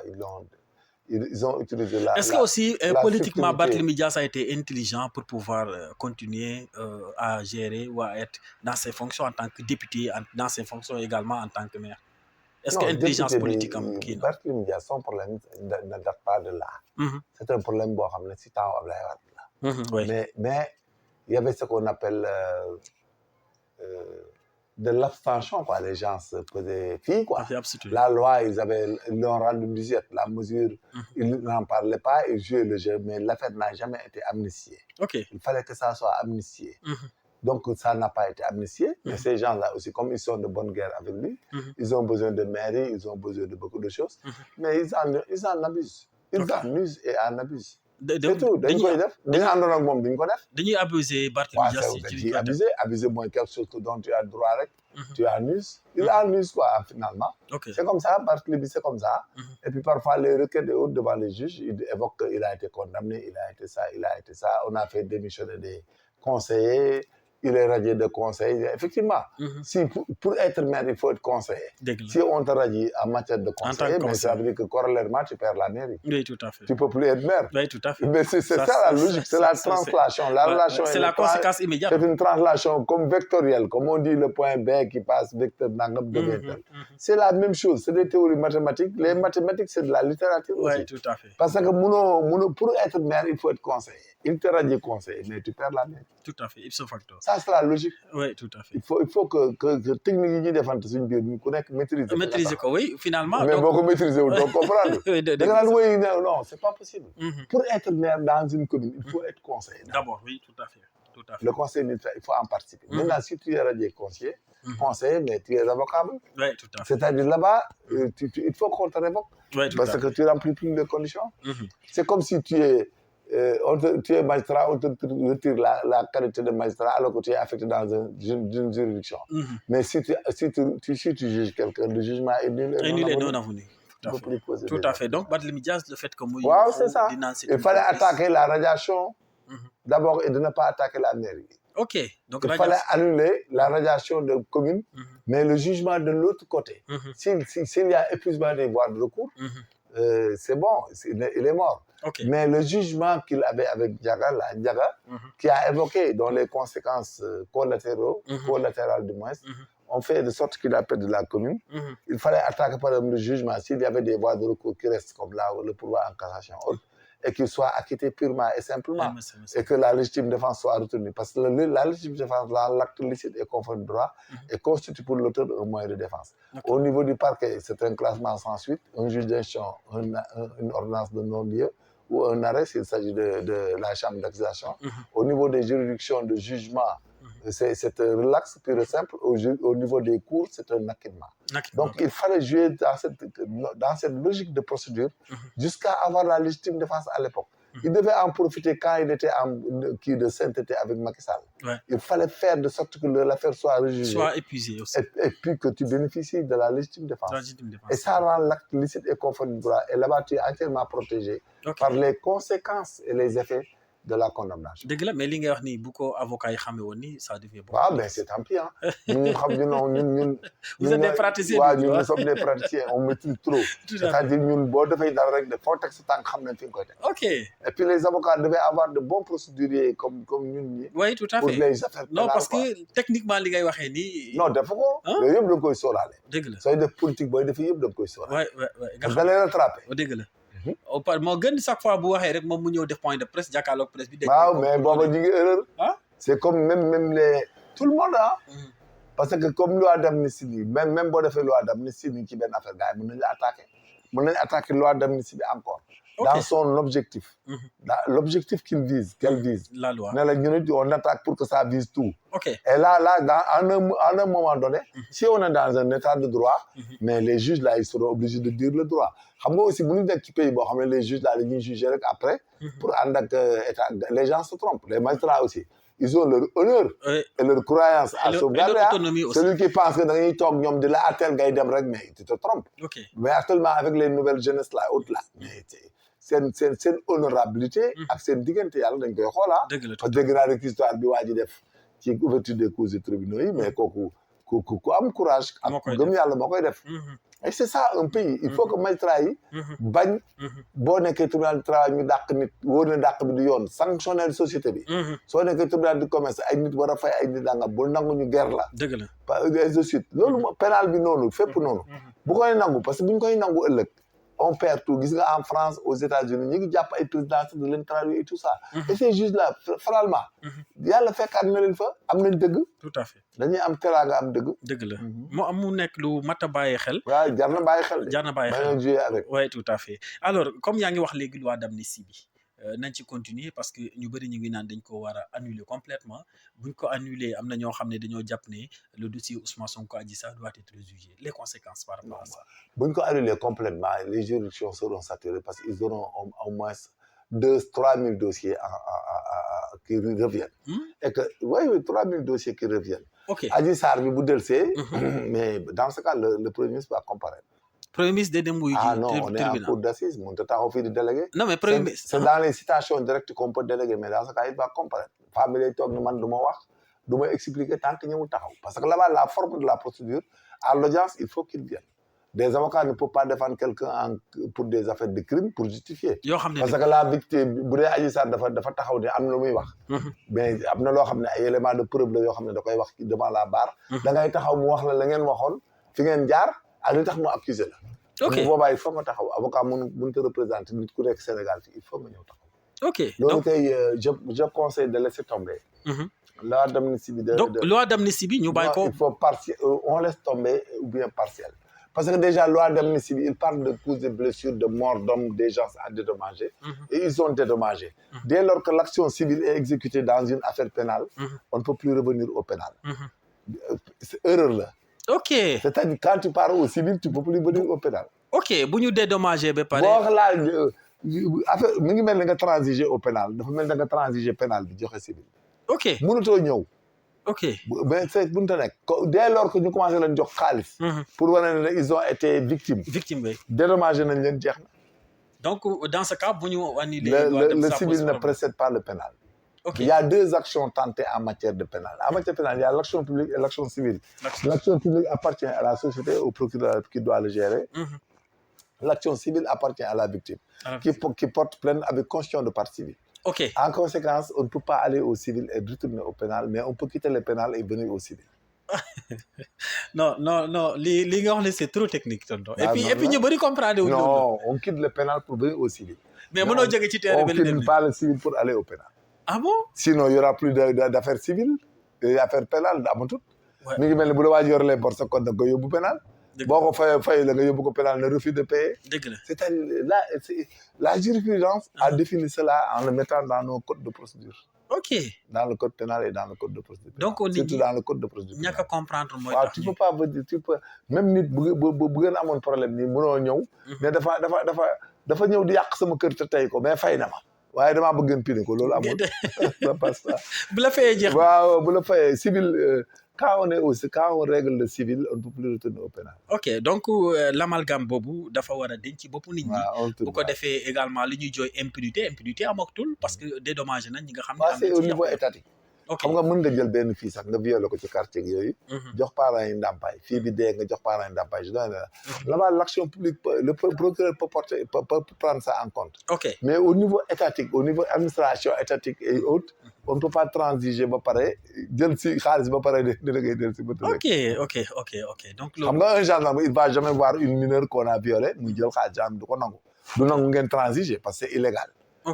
Ils ont utilisé la Est-ce que aussi, politiquement, Barthélémy Dias a été intelligent pour pouvoir continuer à gérer ou à être dans ses fonctions en tant que député, dans ses fonctions également en tant que maire? Est-ce que intelligence politique am kii na. Barthélémy Dias son problème ne date pas de là. C'est un problème boo xam ne si temps Abdoulaye Wade la. mais il y avait ce qu'on appelle de l'abstention quoi. Les gens se faisaient fi quoi. La loi ils l'ont rendu muette. La mesure ils n'en parlaient pas ils jouaient le jeu mais l'affaire n'a jamais été amnistiée. Il fallait que ça soit amnistié. Donc, ça n'a pas été amnistié. Mais ces gens-là aussi, comme ils sont de bonne guerre avec lui, ils ont besoin de mairie, ils ont besoin de beaucoup de choses. Mais ils en abusent. Ils en usent et en abusent. C'est tout. Dañuy abuser Barthélémy Dias. Abuser mooy quelque chose dont tu as droit rek. Tu en uses. Ils en usent quoi, finalement. C'est comme ça, Barthélémy, c'est comme ça. Et puis parfois, les requêtes de haut devant les juges, ils évoquent qu'il a été condamné, il a été ça, il a été ça. On a fait démissionner des conseillers. Il est radié de conseil. Effectivement, si pour être maire, il faut être conseiller. Si on te radie en matière de conseiller, mais ça veut dire que corollairement, tu perds la mairie. Oui, tout à fait. Tu ne peux plus être maire. Oui, tout à fait. Mais c'est ça la logique, c'est la translation. La relation c'est la conséquence immédiate. C'est une translation comme vectorielle, comme on dit le point B qui passe vecteur nangam de vecteur. C'est la même chose, c'est des théories mathématiques. Les mathématiques, c'est de la littérature aussi. Oui, tout à fait. Parce que pour être maire, il faut être conseiller. Il te radie conseiller, mais tu perds la mairie. Tout à fait, ipso facto. Ça, c'est la logique. Oui, tout à fait. Il faut que technique yi ñuy defante suñu biir ñu ku nekk maîtriser. Maîtriser ko, oui, finalement. Mais boo ko maîtriser wul doo comprendre. Da nga naan woy non, c'est pas possible. Pour être maire dans une commune, il faut être conseiller. D'abord, oui, tout à fait. Tout à fait. Le conseil municipal, il faut en participer. Maintenant, si tu es radié conseiller, mais tu es révocable. Oui, tout à fait. C'est-à-dire là-bas, il faut qu'on te révoque. Oui, tout parce à fait. que tu remplis plus les conditions. C'est comme si tu es tu es magistrat, on te retire la qualité de magistrat alors que tu es affecté dans une juridiction. Mais si tu juges quelqu'un, le jugement est nul et non avenu. Tout à fait. Donc, Barthélémy Dias, le fait que moi, c'est ça. Il fallait attaquer la radiation d'abord et de ne pas attaquer la mairie. Donc, il fallait annuler la radiation de commune, mais le jugement de l'autre côté. S'il y a épuisement des voies de recours, c'est bon, il est mort. Mais le jugement qu'il avait avec Ndiaga, qui a évoqué dans les conséquences collatérales du moins, on fait de sorte qu'il a perdu la commune. Il fallait attaquer par exemple le jugement s'il y avait des voies de recours qui restent comme là, le pourvoi en cassation et qu'il soit acquitté purement et simplement et que la légitime défense soit retenue. Parce que la légitime défense, l'acte licite est conforme au droit et constitue pour l'auteur un moyen de défense. Au niveau du parquet, c'est un classement sans suite, un juge d'instruction, une ordonnance de non-lieu ou un arrêt s'il s'agit de la chambre d'accusation. Au niveau des juridictions de jugement, c'est un relax pur et simple. Au niveau des cours, c'est un acquittement. Donc, il fallait jouer dans cette logique de procédure jusqu'à avoir la légitime défense à l'époque. Il devait en profiter quand il était en qui de sainteté avec Macky Sall. Ouais. Il fallait faire de sorte que l'affaire soit rejugée. Soit épuisé aussi. Et puis que tu bénéficies de la légitime défense. Légitime défense. Et ça rend l'acte licite et conforme du droit. Et là-bas, tu es entièrement protégé Ok. par les conséquences et les effets de la condamnation. dëgg la mais li ngay wax ni bu ko avocat yi xamee woon ni ça devient beaucoup. waaw mais c'est tant pis ah. ñun xam ñun. Vous êtes des praticiens. waaw ñun nous sommes des praticiens on maîtrise trop. Tout à fait. C'est-à-dire ñun boo defee dara rek de foo teg sa tànk xam nañ fi nga koy teg. ok. Et puis les avocats devaient avoir de bons procéduriers comme ñun ñi. oui tout à pour fait. les affaires non pénales, parce quoi. que techniquement li ngay waxee nii. non defu ko. Hein? yooyu yëpp da nga koy sóoraale. dëgg la. sooy def politique booy def yëpp da nga koy sóoraale. ouais nga da xam lay rattrapé. dëgg la. moo gën chaque fois bu waxee rek moom mu ñëw def point de presse jàkkaarloog presse bi. dégg waaw mais booba ñu ngi erreur. ah. c'est comme même les tout le monde ah. parce que comme loi d'amnistie bi même boo defee loi d'amnistie bi ci benn affaire gars yi mën nañu la attaquer mën nañu attaquer loi d'amnistie bi encore. Ok. dans son objectif. L'objectif qu'elle vise. la loi. ne la ñu ne on attaque pour que ça vise tout. ok. Et là en un moment donné. si on est dans un état de droit. mais les juges là ils seront obligés de dire le droit xam nga aussi bu ñu nekk ci pays boo xam ne les juges là dañuy juger rek après. pour ànd ak état les gens se trompent les magistrats aussi. Ils ont leur honneur et leur croyance à sauvegarder. autonomie aussi. Celui qui pense que da ngay toog ñoom di la attelle ngay dem rek mais tu te trompes. ok. Mais actuellement avec les nouvelles jeunesses là autres là mais seen honorabilité ak seen diggante yàlla dañ koy xoolaa. dëgg la parce que dégg naa rek histoire bi waa ji def ci ouverture des causes et tribunaux yi mais kooku ku am courage. ak gëm yàlla moo koy def. et c'est ça un pays il faut que magistrat yi bañ boo nekkee tribunal du travail ñu dàq nit wóor na dàq bi du yoon sanctionner société bi soo nekkee tribunal du commerce ay nit war a fay ay nit danga bul nangu ñu ger la dëgg la. ainsi de suite loolu pénal bi noonu fépp noonu bu koy nangu parce que bu ñu koy nangu ëllëg on perd tout gis nga en France aux États-Unis ñu ngi jàpp ay présidents de leen traduire et tout ça et ces juges là finalement yàlla fekkaat na leen fa am nañ dëgg tout à fait. dañuy am teraanga am dëgg dëgg la mu nekk lu mat a bàyyi xel. waaw jar na bàyyi xel de jar na bàyyi xel bañ a jouer avec oui tout à fait alors comme yaa ngi wax léegi loi d'amnistie bi nañ ci continuer parce que ñu bëri ñu ngi naan dañ ko war a annuler complètement buñ ko annuler am na ñoo xam ne dañoo jàpp ne le dossier Ousmane Sonko Adji Sarr doit être jugé les conséquences par rapport à ça. buñ ko annuler complètement les juridictions seront saturées parce qu'ils auront au moins 2-3 000 dossiers qui reviennent. Et que oui 3 000 dossiers qui reviennent. ok. Adji Sarr bi bu delsee mais dans ce cas le premier ministre va comparaître. premier ministre day dem wuyu ji. non on est en cour d'assises mënut a taxaw fii di délégué. non mais premier ministre. c'est dans les citations directes qu'on peut déléguer mais dans ce cas il va comparaître. famille lay toog ne man du ma wax du ma expliquer tant que ñëwul taxaw parce que là-bas la forme de la procédure à l'audience il faut qu'il vienne. Des avocats ne peuvent pas défendre quelqu'un pour des affaires de crime pour justifier. yoo xam ne parce que la victime bu dee Adji Sarr dafa taxaw ne am na lu muy wax. mais am na loo xam ne ay éléments de preuve la yoo xam ne da koy wax devant la barre. da ngay taxaw mu wax la ngeen waxoon fi ngeen jaar ak li tax mu accusé la. ok bu boobaa il faut nga taxaw avocat mënu te représenter nit ku nekk Sénégal fii il faut nga ñëw taxaw. ok loolu kay je conseille de laisser tomber. loi d'amnistie bi donc loi d'amnistie bi ñu bàyyi ko. il faut partiel on laisse tomber ou bien partiel. Parce que déjà, loi d'amnistie, il parle de causes et blessures, de morts d'hommes, des gens à dédommager. Et ils sont dédommagés. Dès lors que l'action civile est exécutée dans une affaire pénale, on ne peut plus revenir au pénal. C'est erreur là. ok. C'est-à-dire quand tu pars au civil, tu ne peux plus revenir au pénal. ok bu ñu dédommagé ba pare. Boo laa affaire mi ngi mel ni nga transiger au pénal dafa mel ni nga transiger pénal bi joxe civil. ok mënutoo ñëw. ok. mais c'est bu ñu ta nekk dès lors que ñu commencé leen jox xaalis. pour wane ne ils ont été victimes. bi. dédommagé nañ leen jeex na. donc dans ce cas bu ñu annuler. le civil ne précède pas le pénal. ok il y a deux actions tentées en matière de pénal. En matière pénale, il y a l'action publique et l'action civile. L'action publique appartient à la société, au procureur qui doit le gérer. L'action civile appartient à la victime, qui porte plainte avec constitution de partie civile. ok. En conséquence, on ne peut pas aller au civil et retourner au pénal, mais on peut quitter le pénal et venir au civil. non li nga wax ne c'est trop technique tonton. et puis ñu bëri comprendre wuñu. Non, on quitte le pénal pour venir au civil. mais mënoo jóge ci terrain on quitte pas le civil pour aller au pénal. ah bon. Sinon il y aura plus d'affaires civiles et affaires pénales amatul. mi ngi mel ni bu la waa ji yor les borses kon da nga koy yóbbu pénal. boo ko fay la nga yóbbu ko pénal ne refus de payer. dëgg la c'est-à-dire là la jurisprudence a défini cela en le mettant dans nos codes de procédure. ok. Dans le code pénal et dans le code de procédure. donc surtout dans le code de procédure. ñàkk a comprendre mooy waaw tu peux pas même nit bu ngeen amoon problème nii mënoo ñëw. mais dafa ñëw di yàq sama kër te tey ko mais fay na ma. waaye damaa bëgg ngeen pine ko loolu amul ça passe pas. bu la fayee jeex waaw bu la fayee civil quand on règle le civil on ne peut plus retourner au pénal. ok donc l'amalgame boobu dafa war a denc ci boppu nit ñi. bu ko defee également li ñuy jooy impunité amatul parce que dédommagé nañ ñi nga xam ne. c'est au niveau étatique. ok xam nga mën nga jël benn fii sax nga violé ko ci quartier yooyu. jox parents yi ndàmpaay fii bi dee nga jox parents yi ndàmpaay je donne là-bas l'action publique le procureur peut prendre ça en compte. ok mais au niveau étatique au niveau administration étatique et autres on ne peut pas transiger ba pare jël si xaalis ba pare dina ngay jël si ba. ok donc xam nga un gendarme il va jamais voir une mineure qu'on a violée muy jël xaalis gendarme du ko nangu. du nangu ngeen transiger parce que c'est illégal.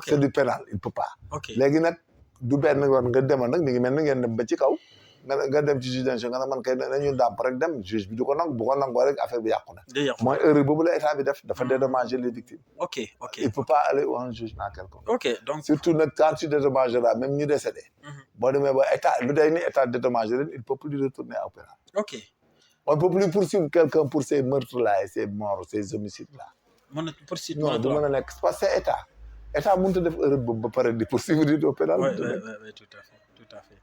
c'est du pénal il peut pas. léegi nag. du benn yoon nga demal nag mi ngi mel ni ngeen dem ba ci kaw nga dem ci juge d'instruction nga ne man kay nañu ndàmp rek dem juge bi du ko nangu bu ko nangoo rek affaire bi yàqu na. mooy erreur boobu la état bi def dafa dédommager les victimes. ok il peut pas aller à un jugement quelconque. ok donc surtout nag quand tu dédommageras même ñu décédé. boo demee ba état lu day ni état dédommagé leen il peut plus retourner au pénal. ok on peut plus poursuivre quelqu'un pour ces meurtres là et ces morts ces homicides là. mën na poursuivre non du mën a nekk parce que c'est état mënut a def erreur boobu ba pare di poursuivre di au pénal. oui tout à fait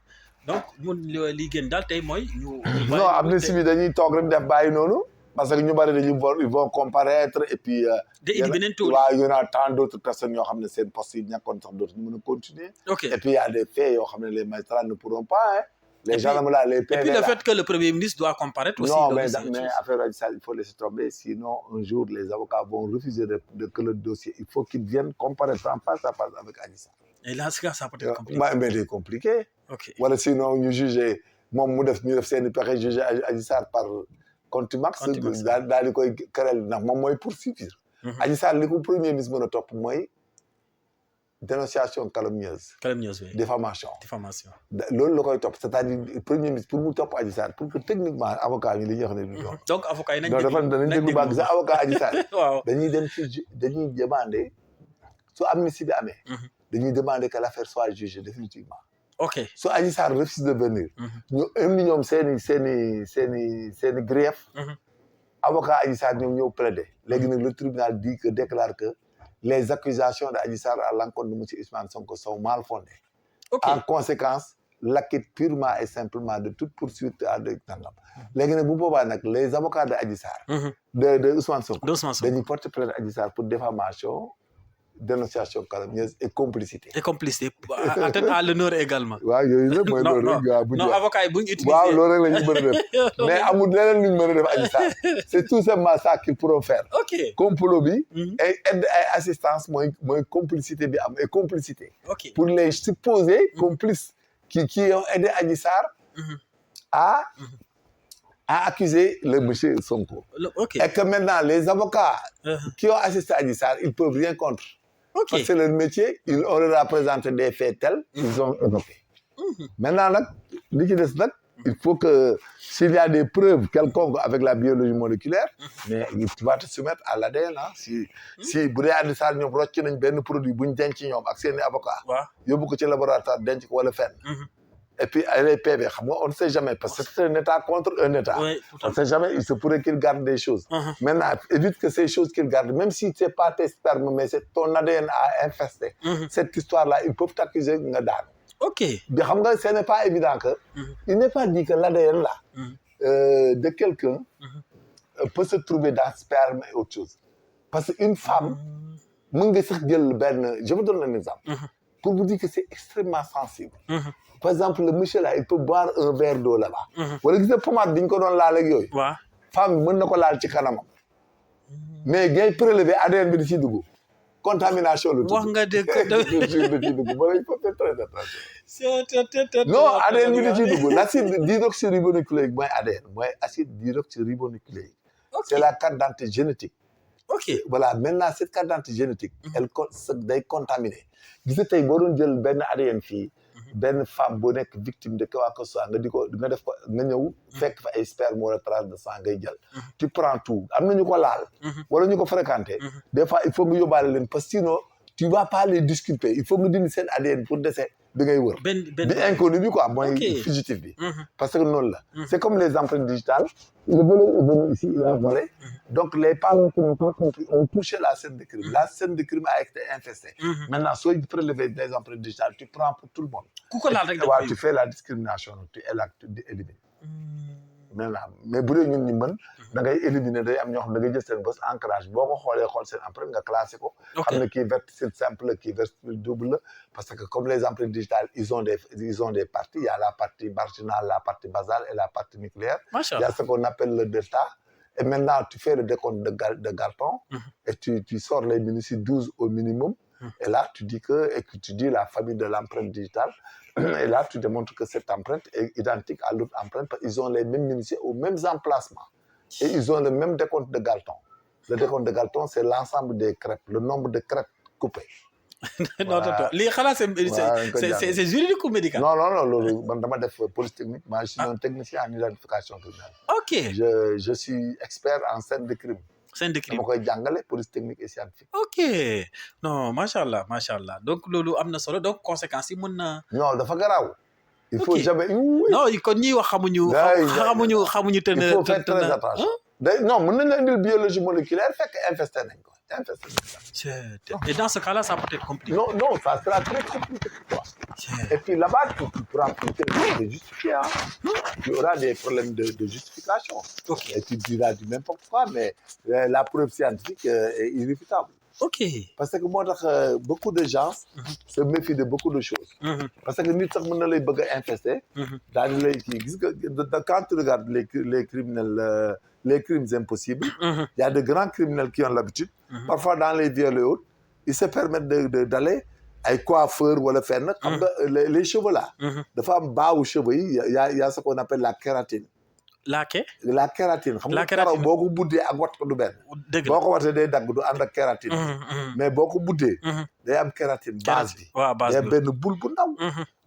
donc mun li gën daal tey mooy ñu. non amnistie bi dañuy toog rek def bàyyi noonu parce que ñu bari dañuy ils vont comparaître et puis. de indi beneen tool waaw y en a tant d'autres personnes yoo xam ne seen poste yi ñàkkoon sax dootuñu mën a continuer. ok et puis y a des faits yoo xam ne les magistrats ne pourront pas les gendarmes là les PV et puis le fait que le premier ministre doit comparaître aussi. non mais affaire Adji Sarr il faut laisser tomber sinon un jour les avocats vont refuser de que le dossier il faut qu'ils viennent comparaître en face à face avec Adji Sarr. et là ça peut être compliqué. mais c'est compliqué. ok wala sinon ñu juger moom mu def seen i pexe juger Adji Sarr par contumace. daal di koy kerel ndax moom mooy poursuivre. Adji Sarr li ko premier ministre mën a topp mooy. dénonciation calomnieuse. Oui. diffamation. loolu la koy topp c'est-à-dire premier ministre pour mu topp Adji Sarr pour que techniquement avocat yi li ñuy wax ne du doon. donc avocat yi nañ déglu baax sax avocat Adji Sarr. waaw dañuy dem ci dañuy demander su amnistie bi amee. dañuy demander que l'affaire soit jugée définitivement. ok su Adji Sarr refuse de venir. ñu indi ñoom seeni grief. avocat Adji Sarr ñoom ñëw plaider. léegi nag le tribunal dit que déclare que. les accusations d'Adji Sarr à l'encontre de monsieur Ousmane Sonko sont mal fondées. En conséquence, l'acquitte purement et simplement de toute poursuite à de nangam. léegi nag bu boobaa nag les avocats d'Adji Sarr. de Ousmane Sonko. dañuy porter plainte Adji Sarr pour diffamation dénonciation calomnieuse et complicité. atteinte à l'honneur également. waaw yooyu nag mooy loolu rek waaw non avocat yi bu ñu utiliser waaw loolu rek la ñu mën a def mais amul leneen lu ñu mën a def Adji Sarr c'est tout simplement ça qu'ils pourront faire. ok complot bi. et aide et assistance mooy complicité bi am et complicité. ok pour les supposés complices qui ont aidé Adji Sarr. à accuser le monsieur Sonko. Et que maintenant les avocats. qui ont assisté Adji Sarr ils peuvent rien contre. Parce que c'est leur métier, on leur a présenté des faits tels, ils ont évoqué. Maintenant, il faut que s'il y a des preuves quelconques avec la biologie moléculaire, mais tu vas te soumettre à l'ADN. Si vous avez un produit, vous avez un avocat, vous avez un laboratoire, vous avez un et puis les PV, on ne sait jamais, parce que c'est un État contre un État. Oui, on ne sait jamais, il se pourrait qu'il garde des choses. Maintenant, évite que ces choses qu'il garde, même si ce n'est pas tes spermes, mais c'est ton ADN à infester. Cette histoire-là, ils peuvent t'accuser de garde. Ok. Ce n'est pas évident que, il n'est pas dit que l'ADN là, de quelqu'un peut se trouver dans le sperme et autre chose. Parce qu'une femme, je vous donne un exemple, pour vous dire que c'est extrêmement sensible. Par exemple, le monsieur là, il peut boire un verre d'eau là-bas. Wala gis nga pommade bi ñu ko doon laal ak yooyu. waaw femme bi mën na ko laal ci kanamam. mais ngay prélever ADN bi di ciy dugg. contamination la tudd. wax nga dëgg il faut faire très attention. non ADN bi di ciy dugg l'acide désoxyribonucléique mooy ADN mooy acide désoxyribonucléique. c'est la carte d'identité génétique. ok voilà maintenant cette carte d'identité génétique. elle day contaminé. gis nga tey boo doon jël benn ADN fii. benn femme boo nekk victime de quoi que ce soit nga def ko nga ñëw fekk fa ay sperme wala trace de sang ngay jël. tu prends tout am na ñu ko laal. wala ñu ko fréquenté. des fois il faut nga yóbbaale leen parce que sinon tu vas pas les disculper il faut nga dindi seen ADN pour dese bi ngay wër. benn bi inconnu bi quoi mooy Ok. fugitif bi. Mhm. parce que noonu la. Mhm. c'est comme les empreintes digitales. Le voleur est venu ici, il a volé. Donc les parents qui n'ont pas compris ont touché la scène de crime. La scène de crime a été infestée. Mhm. Maintenant, soit tu préleves des empreintes digitales, tu prends pour tout le monde. ku ko laal rek da Ouais, koy tu fais la discrimination, tu élimines. Hmm. Maintenant mais bu dee ñun ñu mën da ngay éliminer day am ñoo xam da ngay jël seen bos ancrage boo ko xoolee xool seen empreinte nga classé ko. Ok. xam ne kii verticille simple la kii verticille double la parce que comme les empreintes digitales ils ont des parties il y a la partie marginale la partie basale et la partie nucléaire. Macha Il y a Allah. ce qu'on appelle le delta et maintenant tu fais le décompte de Galton et tu sors les minuties 12 au minimum. Et là, tu dis la famille de l'empreinte digitale. Et là, tu démontres que cette empreinte est identique à l'autre empreinte parce qu'ils ont les mêmes minuties aux mêmes emplacements. Et ils ont le même décompte de Galton. Le décompte de Galton, c'est l'ensemble des crêpes, le nombre de crêpes coupées. non tonton lii xanaa c'est juridique ou médical. Non, loolu man dama def police technique. Moi, je suis un technicien en identification criminelle. Ok. Je suis expert en scène de crime. scène de crime. dama koy jàngale police technique et scientifique. ok non macha allah donc loolu am na solo donc conséquences yi mën na. non dafa garaaw. il faut Ok. jamais. non kon ñiy wax xamuñu. xamuñu te il faut faire très attention. non mën nañ la indil biologie moléculaire fekk infesté nañ ko. Et dans ce cas-là, ça peut être compliqué. Non, ça sera très compliqué pour toi. Et puis là-bas, tu pourras plus de justifier. Hein. Tu auras des problèmes de justification. Ok. Et tu diras du n'importe quoi, mais la preuve scientifique est irréfutable. Ok. Parce que moi, beaucoup de gens se méfient de beaucoup de choses. Parce que nit sax mën na lay bëgg a infester. daal di lay kii gis nga quand tu regardes les criminels les crimes impossibles. Il y a de grands criminels qui ont l'habitude. Parfois dans les viols et autres, ils se permettent d'aller ay coiffeur wala fenn. xam nga les cheveux là. dafa am baawu cheveux yi y a ce qu'on appelle la kératine. La kératine. xam nga karaw boo ko buddee ak wat ko du benn. dëgg la boo ko watee day dagg du ànd ak kératine. mais boo ko buddee. day am kératine base bi. waaw base bi day benn boule bu ndaw.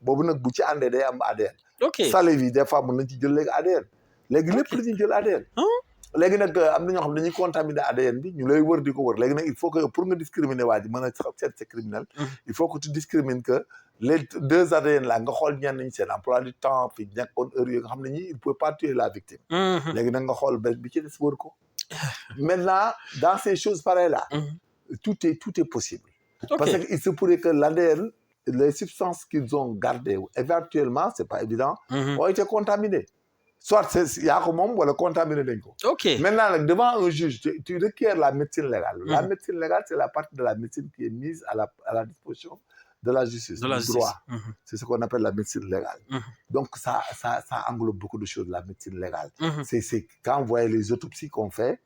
boobu nag bu ci àndee day am ADN. ok salive yi des fois mën nañ ci jël léegi ADN. léegi lépp la ñuy jël ADN. léegi nag am na ñoo xam ne dañuy contaminer ADN bi ñu lay wër di ko wër léegi nag il faut que pour nga discriminer waa ji mën a seet c'est criminel. il faut que tu discrimines que les deux ADN là nga xool ñenn ñi seen emploi du temps fi nekkoon heure yooyu nga xam ne ñi il peut pas tuer la victime. léegi nag nga xool bés bi ci des wër ko. maintenant dans ces choses pareilles là. tout est possible. parce que il se pourrait que l'ADN les substances qu'ils ont gardées éventuellement c'est pas évident. ont été contaminées. soit yaa ko moom wala contaminé nañ ko. ok maintenant nag devant un juge tu requiers la médecine légale. La médecine légale c'est la partie de la médecine qui est mise à la disposition de la justice. Du droit. C'est ce qu'on appelle la médecine légale. Donc ça englobe beaucoup de choses la médecine légale. C'est quand vous voyez les autopsies qu'on fait.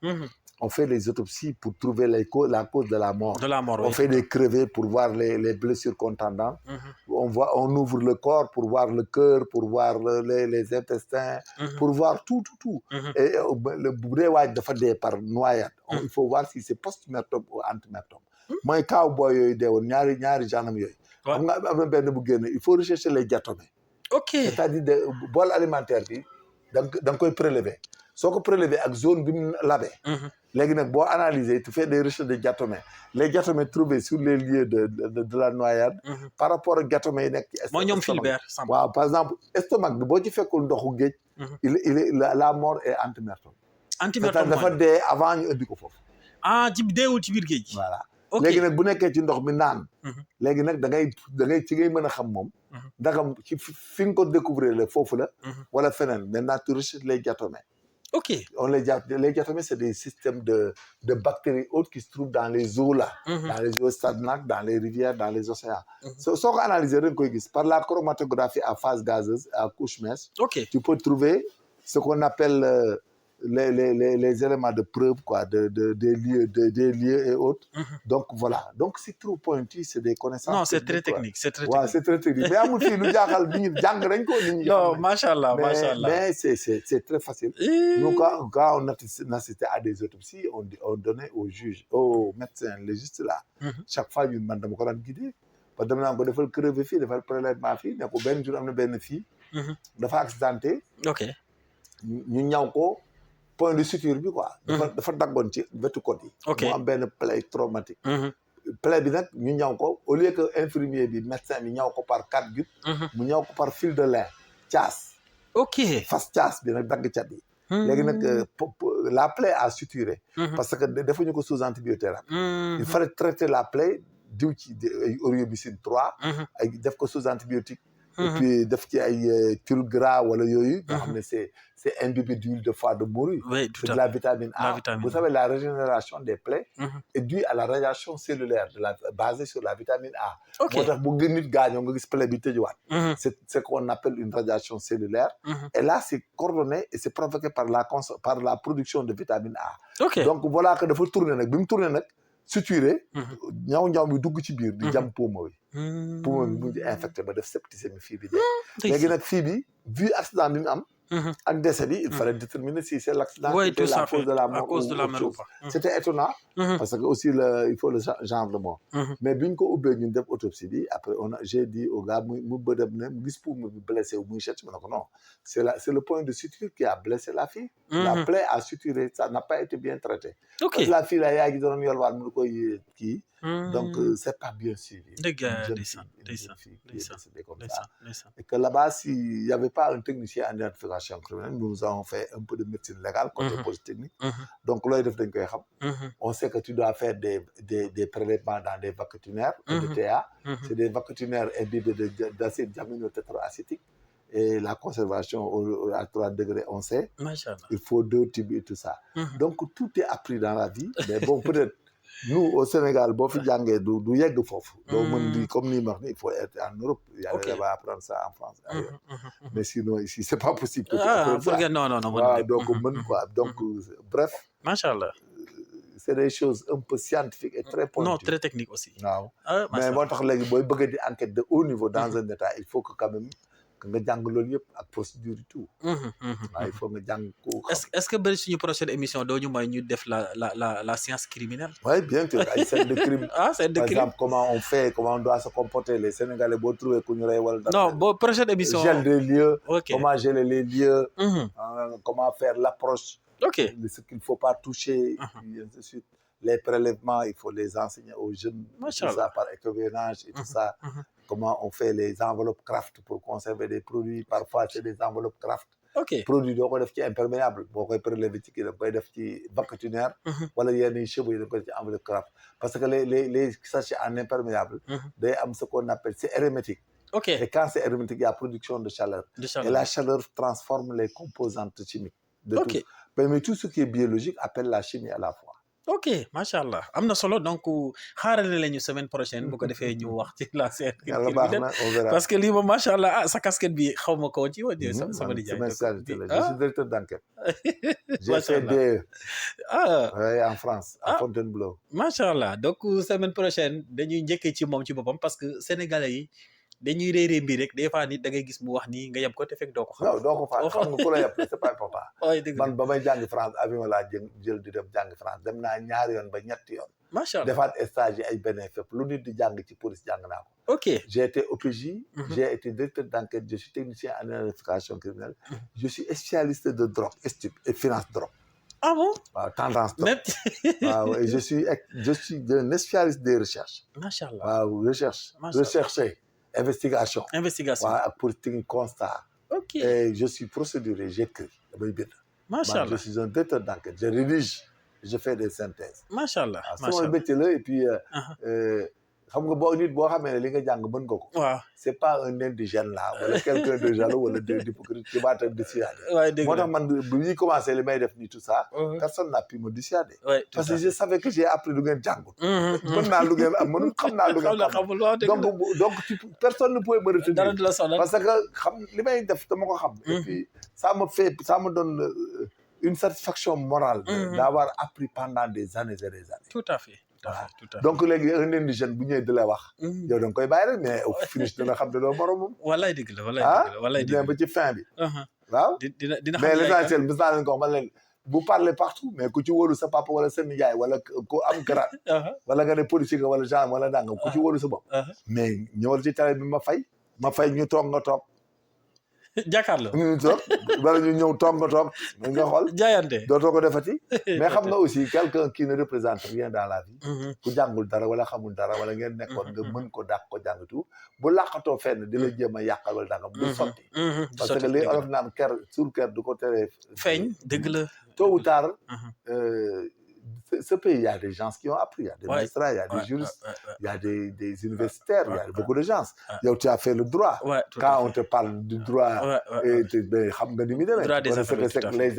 On fait les autopsies pour trouver la cause de la mort. On fait des crevets pour voir les blessures contendantes. On ouvre le corps pour voir le cœur, pour voir les intestins, pour voir tout. Et bu dee waaj dafa dee par noyade. Il faut voir si c'est post-mortem ou ante-mortem. mooy kaaw booy yooyu dee woon ñaari gendarme yooyu. xam nga am na benn bu génn il faut rechercher les diatomées. ok c'est-à-dire bool alimentaire bi da nga koy prélever. soo ko prélever ak zone bi mu labee. léegi nag boo analyser tu fais des recherches de diatomées les diatomées trouvées sur les lieux de la noyade. par rapport ak diatomées yi nekk ci mooy ñoom Philbert. waaw par exemple estomac bi boo ci fekkul ndoxu géej. la mort est ante-mortem. ante-mortem dafa dee avant ñu indi ko foofu. ci deewul ci biir géej. voilà léegi nag bu nekkee ci ndox mi naan. léegi nag da ngay ci ngay mën a xam moom. ndax ci fi nga ko découvrir la foofu la. wala feneen maintenant tu recherches les diatomées. ok les diatomées c'est des systèmes de bactéries autres qui se trouvent dans les eaux là. dans les eaux stagnantes dans les rivières dans les océans. soo ko analyser da nga koy gis par la chromatographie à phase gazeuse à couche mince. ok tu peux trouver ce qu'on appelle les éléments de preuve quoi des lieux et autres. Donc voilà donc c'est trop pointu c'est des connaissances. Non c'est très technique c'est très technique. waaw c'est très technique mais amul fii lu jaaxal nit ñi jàng nañ ko nit ñi. non macha allah macha allah mais c'est très facile. nous quand on assistait à des autopsies on donnait au juge au médecin légiste là. chaque fois ñun man dama ko daan guider. parce que dama naan ko defal crevé fii defal prélèvement fii ne ko benn jour am na benn fii. dafa accidenté. ok ñu ñaw ko. point de suture bi quoi. dafa daggoon ci wetu côté yi. ok mu am benn plaie traumatique. plaie bi nag ñu ñaw ko au lieu que infirmier bi médecin bi ñaw ko par 4 gouttes. mu ñaw ko par fil de lin caas. ok. fas caas bi nag dagg cat yi. léegi nag la plaie a suturé. parce que defuñu ko sous antibiothérapie. il fallait traiter la plaie diw ci ay Aureobicine 3. ay def ko sous antibiotique. et puis def ci ay thioul gras wala yooyu. nga xam ne c'est imbibé d'huile de foie de morue. oui tout c'est à de la fait. vitamine A. Vous savez, la régénération des plaies est due à la radiation cellulaire basée sur la vitamine A. ok moo tax bu gën nit gaañoo nga gis plaie bi tëjuwaat. c'est ce qu'on appelle une radiation cellulaire. et là c'est coordonné et c'est provoqué par la production de vitamine A. ok donc voilà que dafa tourner nag bi mu tourner nag suturé. ñaw bi dugg ci biir di jam poumon yi. poumon bi mu di infecté ba def septicémie fii bi dee. léegi nag fii bi vu accident bi mu am. ak décès bi il fallait déterminer si c'est l'accident qui était la cause de la mort ou autre chose. C'était étonnant. parce que aussi il faut le genre de mort. mais bi ñu ko ubbee ñun def autopsie bi après j'ai dit au gars mu bëdëm ne mu gis poumon bi blessé wu muy cherche ma ne ko non c'est le point de suture qui a blessé la fille. la plaie a suturé ça n'a pas été bien traité. ok parce que la fille là yaa ngi doon yolwaan mu koy kii. donc c'est pas bien suivi. dëgg une jeune fille qui est décédée comme ça. et que là-bas s'il y avait pas un technicien en identification criminelle nous avons fait un peu de médecine légale côté police technique. donc looy def dañ koy xam. on sait que tu dois faire des prélèvements dans des vacutinaires. EDTA. c'est des vacutinaires imbibés d'acide diaminotétroacétique. et la conservation à 3 degrés on sait. Machallah. il faut 2 tubes et tout ça. donc tout est appris dans la vie. mais bon peut-être nous au Sénégal boo fi jàngee du yegg foofu. doo mën di comme ni ma wax ni il faut être en Europe. ok va apprendre ça en France. mais sinon ici c'est pas possible. non. waaw donc mën quoi donc bref. Machallah. c'est des choses un peu scientifiques et très pointues. non très technique aussi. waaw mais moo tax léegi booy bëgg di enquête de haut niveau dans un état il faut que quand même nga jàng loolu yëpp ak procédure et tout. waaw il faut nga jàng ko. est-ce que bëri suñu prochaine émission doo ñu may ñu def la science criminelle. oui bien sûr ay scène de crime. scène de crime. par exemple comment on doit se comporter les Sénégalais boo trouvé ku ñu rey wala. non boo prochaine émission. gel des lieux. ok comment geler les lieux. comment faire l'approche. ok ce qu'il faut pas toucher. et ainsi de suite. les prélèvements il faut les enseigner aux jeunes. Machallah. tout ça par écovénage et tout ça. comment on fait les enveloppes Kraft pour conserver des produits parfois c'est des enveloppes Kraft. ok produit doo ko def ci imperméable boo koy prélever ci kii da koy def ci vacutinaire. wala yenn cheveux yi da koy def ci enveloppe Kraft parce que les sachets en imperméable. day am ce qu'on appelle c'est hermétique. ok et quand c'est hermétique il y a production de chaleur. et la chaleur transforme les composantes chimiques. de ok tout mais tout ce qui est biologique appelle la chimie à la fois. ok macha allah am na solo donc xaarale lañu semaine prochaine bu ko defee ñu wax ci la scène. yàlla baax na on verra parce que lii moom macha allah sa casquette bi xaw ma ko ci woon. sama nijaay je suis directeur d'enquête. j'ai fait en France. à Fontainebleau. macha allah donc semaine prochaine dañuy njëkkee ci moom ci boppam parce que sénégalais yi dañuy réeree mbir rek des fois nit da ngay gis mu wax nii nga yem ko te fekk doo ko xam. non doo ko xam nga ku la yem c'est pas important. waaye dëgg man ba may jàngi France avion laa jël di dem jàngi France dem naa 2 yoon ba 3 yoon. macha allah defaat stage yi ay beneen fépp lu nit di jàng ci police jàng naa ko. ok j'ai été OPJ. j'ai été directeur d'enquête je suis technicien en identification criminelle. je suis spécialiste de drogue stup et finance drogue. ah bon. waaw tendance drogue. waaw et je suis un spécialiste des recherches. macha allah waaw rechercher. investigation. waaw ak pour technique constat. ok et je suis procédurier j'écris damay bind. macha allah je suis un directeur d'enquête je rédige je fais des synthèses. macha allah waaw sama métier la et puis xam nga boo nit boo xamee ne li nga jàng mën nga ko. waaw c'est pas un indigène là wala quelqu'un de jaloux wala d'hypocrite qui va te dissuader. waaye dëgg moo tax man bu ñuy commencé li may def nii tout ça. personne n'a pu me dissuader. parce que je savais que j'ai appris lu ngeen jàngut. mën naa lu ngeen am mën xam naa lu ngeen xamul. donc personne ne pouvait me retenir. dara du la sonal parce que xam li may def dama ko xam. et puis ça me donne une satisfaction morale. d'avoir appris pendant des années et des années. tout à fait. donc léegi un indigène bu ñëwee di la wax. yow da nga koy bàyyi rek mais au finish dina xam ne doo moromam. walaay dëgg la walaay dëgg la ba ci fin bi. waaw dina xam mais l'essentiel bis naa leen ko man leen bu parler partout mais ku ci wóolu sa papa wala sa nijaay wala ku am grade. wala nga ne policier nga wala gendarme wala nangam ku ci wóolu sa bopp. mais ñëwal ci télé bi ma fay ñu toog nga toog. jàkkaarloo ñu toog bala ñu ñëw toog nga toog nga xool jaayante dootoo ko defati mais xam nga aussi quelqu'un qui ne représente rien dans la vie ku jàngul dara wala xamul dara wala ngeen nekkoon nga mën ko dàq ko jàngatu bu làqatoo fenn di la jéem a yàqal wala danga bu sotti parce que li olof naan ker sur ker du ko tere feeñ dëgg la tôt ou tard ce pays, il y a des gens qui ont appris, il y a des magistrats, il y a des juristes, il y a des universitaires, il y a beaucoup de gens. Tu as fait le droit. Quand on te parle du droit, les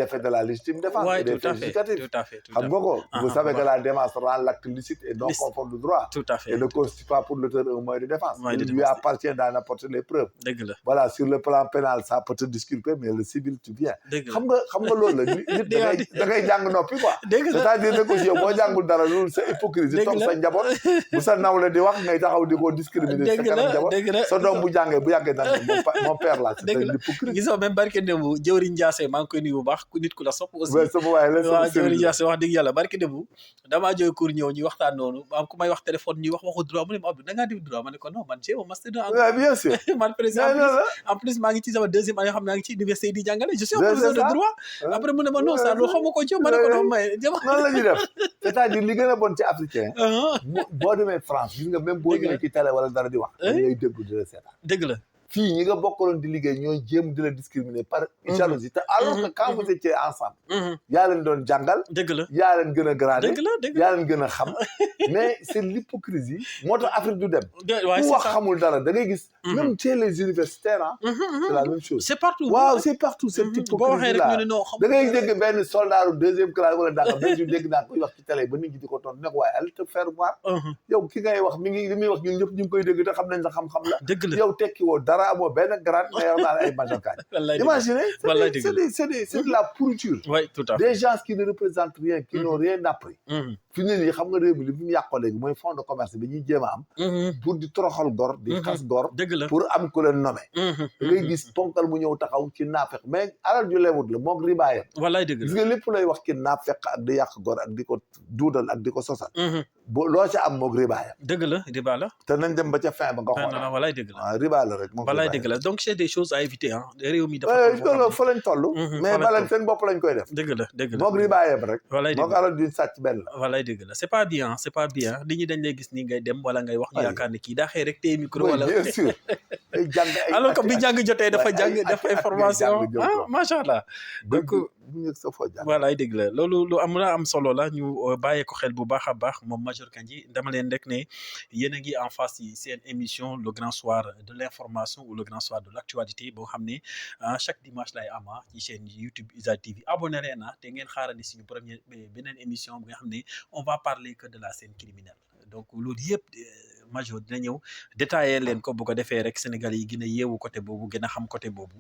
effets de la légitime défense et des faits justificatifs. Vous savez que la défense rend l'acte licite et non conforme du droit. Et ne constitue pas pour l'auteur un moyen de défense. Il lui appartient d'en apporter les preuves. Voilà, sur le plan pénal, ça peut te disculper, mais le civil, tu viens. C'est-à-dire que yow boo jàngul dara loolu sa hypocrisie toog sa njaboot bu sa nawle di wax ngay taxaw di ko discriminer sa kanam njaboot sa doom bu jàngee bu yàggee daan mon père là c'est l'hypocrisie gisoo même barke démb jëwriñ Ndiassé maa ngi koy nuyu bu baax ku nit ku la sopp aussi sama waay la waaw jëwriñ Ndiassé wax dëgg yàlla barke démb damaa jóge cours ñëw ñuy waxtaan noonu am ku may wax téléphone ñuy waxu droit mu ne ma Abdou da ngaa def droit ma ne ko non man j'ai un master de bien sûr man président en plus maa ngi ci sama deuxième année xam naa ngi ci université di jàngale je suis un professeur de droit après mu ne ma non ça loolu xamu ko ci ma ne ko non may noonu la ñuy def c'est-à-dire li gën a bon ci africain boo demee France gis nga même boo ñëwee ci télé wala dara di wax dañ lay déglu di la seetaan dëgg la fii ñi nga bokkaloon di liggéey ñooy jéem di la discriminer par jalousie te alors que quand vous étiez ensemble yaa leen doon jàngal dëgg la yaa leen gën a gradé dëgg la yaa leen gën a xam mais c'est l'hypocrisie moo tax Afrique du dem ku wax xamul dara da ngay gis même chez les universitaires c'est la même chose c'est partout waaw c'est partout cette hypocrisie là da ngay dégg benn soldat deuxième classe wala danga benn ju dégg naa koy wax ci télé ba nit ñi di ko tontu ne ko waaye allez te faire voir yow ki ngay wax mi ngi li muy wax ñun ñëpp ñu ngi koy dégg te xam nañ la xam-xam la yow tekki woo dara amoo benn grade mais yow naa ay majorkaay imaginez c'est de la pourriture des gens qui ne représentent rien qui n'ont rien appris fi ne nii xam nga réew mi li mu yàqoo léegi mooy fonds de commerce bi ñuy jéem a am pour di toroxal gor di xas gor pour am ku leen nommé da ngay gis ponkal mu ñëw taxaw ci naafeq mais alal ju lewut la moog ribaayam wallaay dëgg la gis nga lépp lay wax ci naafeq ak di yàq gor ak di ko duudal ak di ko sosal bo loo ca am moog ribaayam dëgg la riba la te nañ dem ba ca fin ba nga xool wallaay dëgg la riba la rek moom wallaay dëgg la donc c'est des choses à éviter réew mi dafa fa lañ toll mais bala seen bopp lañ koy def dëgg la moog ribaayam rek wallaay moog alal duñ sàcc benn la wallaay dëgg la c'est pas bien nit ñi dañ lay gis ni ngay dem wala ngay wax ñu yaakaar ne kii daa xëy rek téye micro wala bien sûr alors que bi jàng jotee dafa jàng def information macha allah donc wallaay dëgg la loolu lu am solo la ñu bàyyee ko xel bu baax a baax moom Major Kandji dama leen rek ne yéen a ngi en face yi seen émission le grand soir de l'information ou le grand soir de l'actualité boo xam ne chaque dimanche lay ama ci chaîne YouTube ISA TV abonné leen na te ngeen xaarandi suñu première beneen émission bi nga xam ne on va parler que de la scène criminelle donc loolu yëpp Major dina ñëw détaillé leen ko bu ko defee rek Sénégal yi gën a yeewu côté boobu gën a xam côté boobu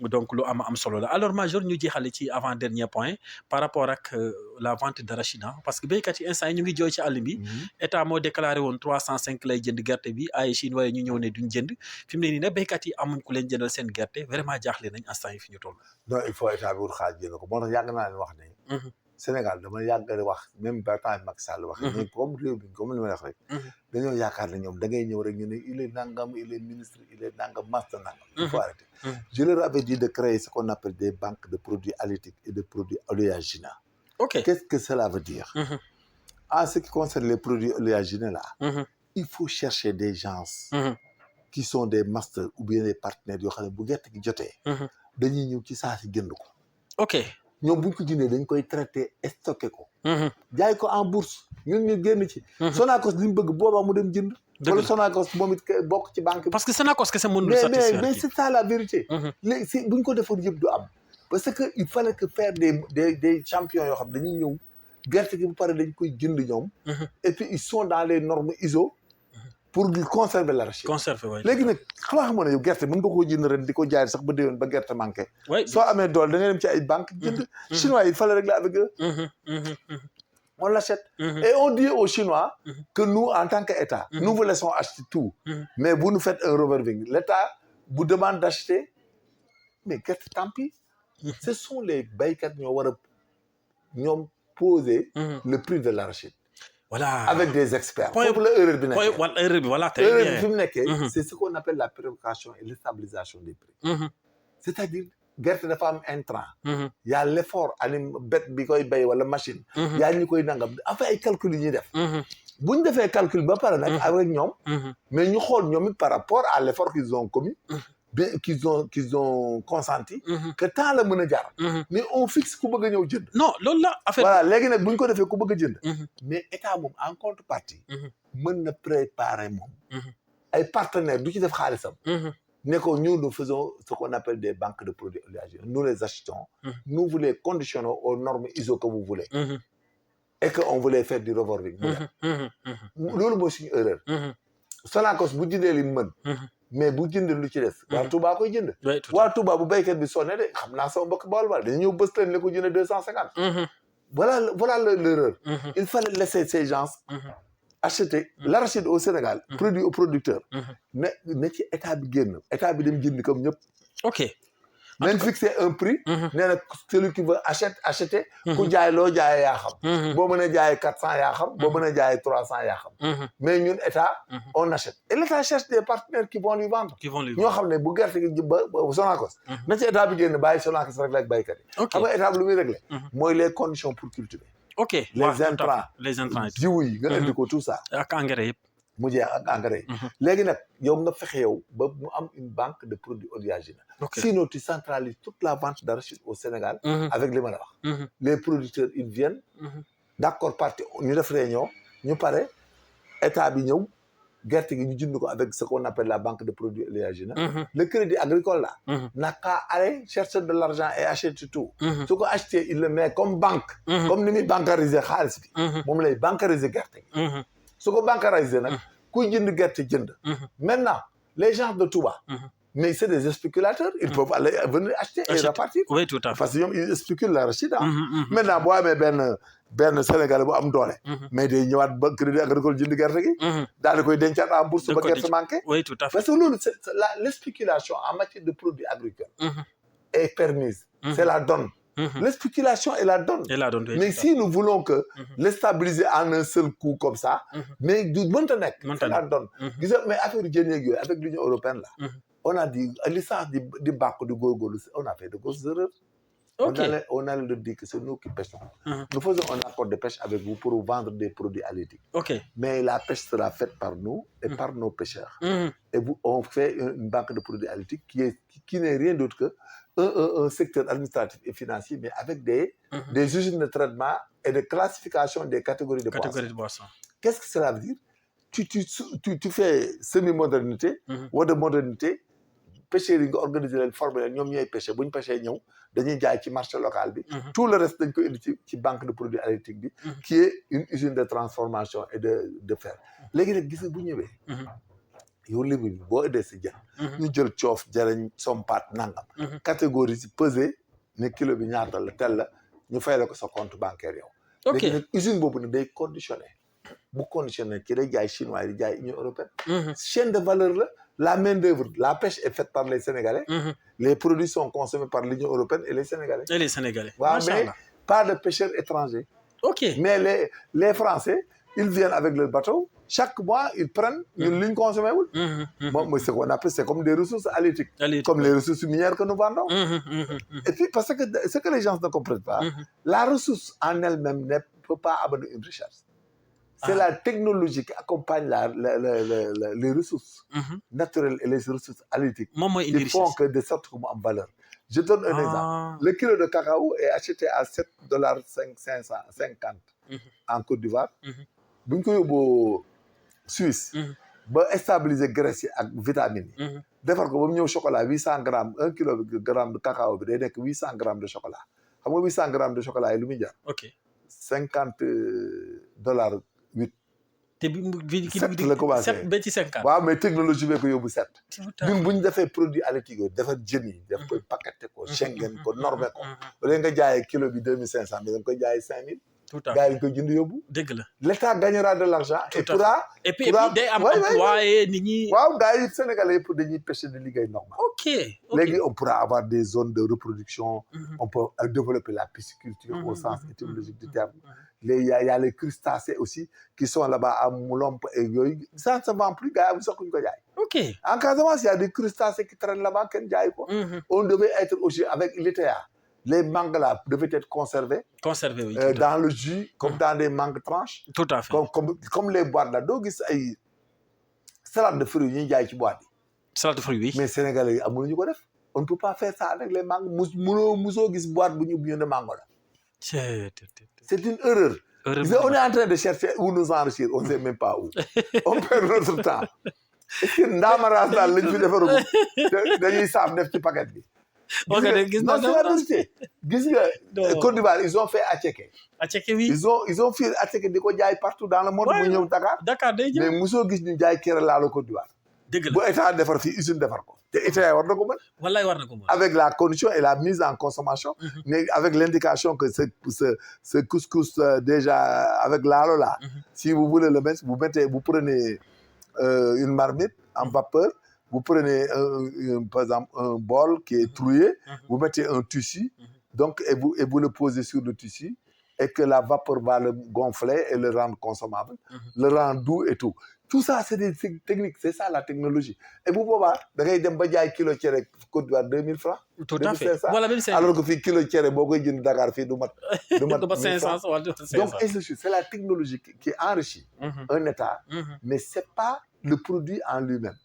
donc lu am solo la alors Major ñu jeexale ci avant dernier point par rapport ak la vente d'arachide parce que béykat yi instant yi ñu ngi jooy ci àll bi état moo déclaré woon 305 lay jënd gerte bi ay chinois ñu ñëw ne duñ jënd fi mu ne nii nag béykat yi amuñ ku leen jëndal seen gerte vraiment jaaxle nañ instant yi fi ñu toll. non il faut état bi wut xaaj jënd ko moo tax yàgg naa leen wax ne. Sénégal dama yàgg wax même ba temps Macky Sall wax. mais comme réew bi comme li ma wax rek. dañoo yaakaar ne ñoom da ngay ñëw rek ñu ne il est nangam il est ministre il est nangam master nangam. il faut arrêter. Je leur avais dit de créer ce qu'on appelle des banques de produits halieutiques et de produits oléagineux. Ok. Qu'est-ce que cela veut dire? En ce qui concerne les produits oléagineux là. Il faut chercher des gens. qui sont des masters ou bien des partenaires yoo xam ne bu gerte gi jotee. dañuy ñëw ci saa si jënd ko. ok. ñoom buñ ko jëndee dañ koy traité stocké ko. jaay ko en bourse ñun ñu génn ci. Sonacos li mu bëgg boobaa mu dem jënd. wala Sonacos moom it bokk ci banque bi. parce que Sonacos kese mënul satisfaire mais c'est ça la vérité. léegi si buñ ko defoon yëpp du am. parce que il fallait que faire des champions yoo xam dañuy ñëw gerte gi bu pare dañ koy jënd ñoom. et puis ils sont dans les normes ISO. pour di conserver l'arachide. conserver waay léegi nag xamoo ne yow gerte mën nga koo jënd ren di ko jaay sax ba déwén ba gerte manqué. soo amee doole da ngay dem ci ay banque jënd. chinois yi il fallait régler avec eux. on l'achète. Et on dit aux Chinois que nous, en tant qu'État, nous vous laissons acheter tout. Mais vous nous faites un revolving. L'État vous demande d'acheter. Mais tant pis. Ce sont les baykat qui ont posé le prix de l'arachide. Voilà. Avec des experts. L'erreur, voilà, très bien. C'est ce qu'on appelle la prévocation et la stabilisation des prix. c'est-à-dire gerte dafa am intrant. y a l'effort bête bi koy bay wala machine. yaa ñu koy nangam enfin ay calcul yi ñuy def. bu ñu defee calcul ba pare nag avec ñoom. mais ñu xool ñoom it par rapport à l'effort qu'ils ont commis. bien qu'ils ont consenti. que temps la mën a jaar. mais on fixe ku bëgg a ñëw jënd. non loolu la affaire. voilà léegi nag bu ñu ko defee ku bëgg a jënd. mais état moom en contrepartie. mën na préparer moom. ay partenaires du ci def xaalisam. ne ko nous faisons ce qu'on appelle des banques de produits oléagineux nous les achetons. nous vous les conditionnons aux normes ISO que vous voulez. et que on voulait faire du revolving. loolu mooy suñu erreur. Sonacos bu jëndee li mën. mais bu jënd lu ci des. waa Touba koy jënd. waa Touba bu béykat bi sonné de xam naa sama mbokk Bawol dañu ñëw bës leen ne ko jënd 250. voilà l'erreur. il fallait laisser ces gens. acheter l'arachide au Sénégal. produit au producteur. ne ci état bi génn état bi dem jënd comme ñëpp. ok. nañ fixer un prix. nee na celui qui veut acheter. ku jaay loo jaayee yaa xam. boo mënee jaayee 400 yaa xam. boo mënee jaayee 300 yaa xam. mais ñun état. on achète et l'état cherche des partenaires qui vont lui vendre. ñoo xam ne bu gerte gi ba Sonacos. na ci état bi génn bàyyi Sonacos rek la ak béykat yi. xam nga état bi lu muy régler. mooy les conditions pour cultiver. ok les intrants jiwu yi nga indi ko tout ça. ak engrais yëpp. mu jeex ak engrais yi. léegi nag yow nga fexe yow ba mu am une banque de produits oléagineux. sinon tu centralises toute la vente d'arachide au Sénégal. avec li ma la wax. les producteurs ils viennent. d'accord parti ñu def réunion ñu pare état bi ñëw gerte gi ñu jënd ko avec ce qu'on appelle la banque de produits oléagineux. le crédit agricole là. n'a qu'à aller chercher de l'argent et acheter tout. su ko acheter il le met comme banque. comme ni muy bancariser xaalis bi. moom lay bancariser gerte gi. su ko bancariser nag. kuy jënd gerte jënd. maintenant les gens de Touba. mais c'est des spéculateurs ils peuvent aller venir acheter et repartir. oui tout à fait parce que ñoom ils spéculent l'arachide. maintenant boo amee benn Sénégalais bu am doole. mais day ñëwaat ba crédit agricole jënd gerte gi. daal di koy dencaat en bourse ba gerte manqué. oui tout à fait parce que loolu c'est la spéculation en matière de produits agricoles. est permise. c'est la donne. La spéculation est la donne. Mais si nous voulons que le stabiliser en un seul coup comme ça, mais du mënta nekk. c'est la donne. gis nga mais affaire yu jën yeeg yooyu avec l'Union européenne là. on a dit licence di bàq di góorgóorlu on a fait de grosses erreurs. on allait le dire que c'est nous qui pêchons. nous faisons un accord de pêche avec vous pour vendre des produits halieutiques. Mais la pêche sera faite par nous et par nos pêcheurs. Et on fait une banque de produits halieutiques qui n'est rien d'autre que un secteur administratif et financier, mais avec des usines de traitement et de classification des catégories de poissons. Qu'est-ce que cela veut dire? Tu fais semi-modernité ou de modernité, pêcheurs yi nga organiser leen former leen ñoom ñooy pêcher bu ñu pêcher ñëw dañuy jaay ci marché local bi. tout le reste dañ ko indi ci banque de produits halieutiques bi. qui est une usine de transformation et de fer. léegi nag gis nga bu ñëwee. yow léegi boo aidee si jën. ñu jël coof jarañ sompat nangam. catégorie si pesé ne kilo bi ñaata la tel la ñu fay la ko sa compte bancaire yow. léegi nag usine boobu nag day conditionné bu conditionné ci day jaay chinois yi di jaay Union européenne. chaîne de valeur la main d'œuvre la pêche est faite par les Sénégalais. les produits sont consommés par l'Union européenne et les Sénégalais. waaw mais pas de pêcheurs étrangers. mais les Français ils viennent avec leur bateau. Chaque mois, ils prennent une ligne consommée. Moi, ce qu'on appelle, c'est comme des ressources halieutiques. Comme les ressources minières que nous vendons. Et puis, parce que ce que les gens ne comprennent pas, la ressource en elle-même ne peut pas amener une richesse. C'est la technologie qui accompagne les ressources naturelles et les ressources halieutiques qui font que de sorte qu'on a en valeur. Je donne un exemple. Le kilo de cacao est acheté à $7,550 en Côte d'Ivoire. bu ñu ko yóbboo Suisse. ba stabiliser graisse yi ak vitamines yi. defar ko ba mu ñëw chocolat 800 grammes 1 kilogramme de cacao bi day nekk 800 grammes de chocolat xam nga 800 grammes de chocolat yi lu muy jar. $50 8. te bi 7 la commencé 7 ba ci 50. waaw mais technologie bee ko yóbbu 7. ñun bu ñu defee produit halieutique yooyu defar jën yi def koy paqueté ko Schengen ko normé ko. ba nga jaayee kilo bi 2500 mais da nga koy jaayee 5000. tout à fait gars yi ko jënd yóbbu. dëgg la l'État gagnera de l'argent. et puis day am employé nit ñi. waaw gars yi Sénégalais yëpp dañuy pêcher de liggéey normal. léegi on pourra avoir des zones de reproduction. on peut développer la pisciculture au sens étymologique du terme. il y a les crustacés aussi qui sont là-bas à Moulomp et yooyu ça ne se vend plus gars yi am sax kuñ ko jaay. ok. En Casamance, il y a des crustacés qui traînent là-bas, kenn jaay ko. On devait être aussi avec l'ITA. Les mangues là devaient être conservées. Conservé, oui. Dans le jus, comme dans des mangues tranches. Tout à fait. Comme les boîtes là. doo gis ay salade de fruits yi ñuy jaay ci boîte yi. Salade de fruits, oui. Mais Sénégalais yi amuñu ko def. On ne peut pas faire ça avec les mangues. Musoo gis boîte bu ñu de mango la. C'est une erreur. On est en train de chercher où nous enrichir. On ne sait même pas où. On perd notre temps. Est-ce que ndaamaraas daal lañ fi defaru dañuy saaf def ci paquet bi. Non, c'est la vérité. Gis nga Côte d'Ivoire, ils ont fait attiéké. Attiéké, oui. Ils ont fait attiéké di ko jaay partout dans le monde. mu ñëw Dakar. Dakar day ñëw. Mais mosoo gis ñu jaay kere laalo Côte d'Ivoire. dëgg la bu état defar fii usine defar ko. te état war na ko mën. wallaay war na ko mën. Avec la condition et la mise en consommation. Mais avec l'indication que ce couscous déjà avec laalo là. Si vous voulez le mettre, vous prenez une marmite en vapeur. Vous prenez par exemple un bol qui est troué, vous mettez un tissu, donc et vous le posez sur le tissu, et que la vapeur va le gonfler et le rendre consommable, le rendre doux et tout. Tout ça, c'est des techniques, c'est ça la technologie. Et vous pouvez voir, vous avez un kilo de cere Côte d'Ivoire 2000 francs. Tout à fait. Voilà, même alors que le kilo de cere, vous avez Dakar, du mat 500. Donc, c'est la technologie qui enrichit un État, mais ce n'est pas le produit en lui-même.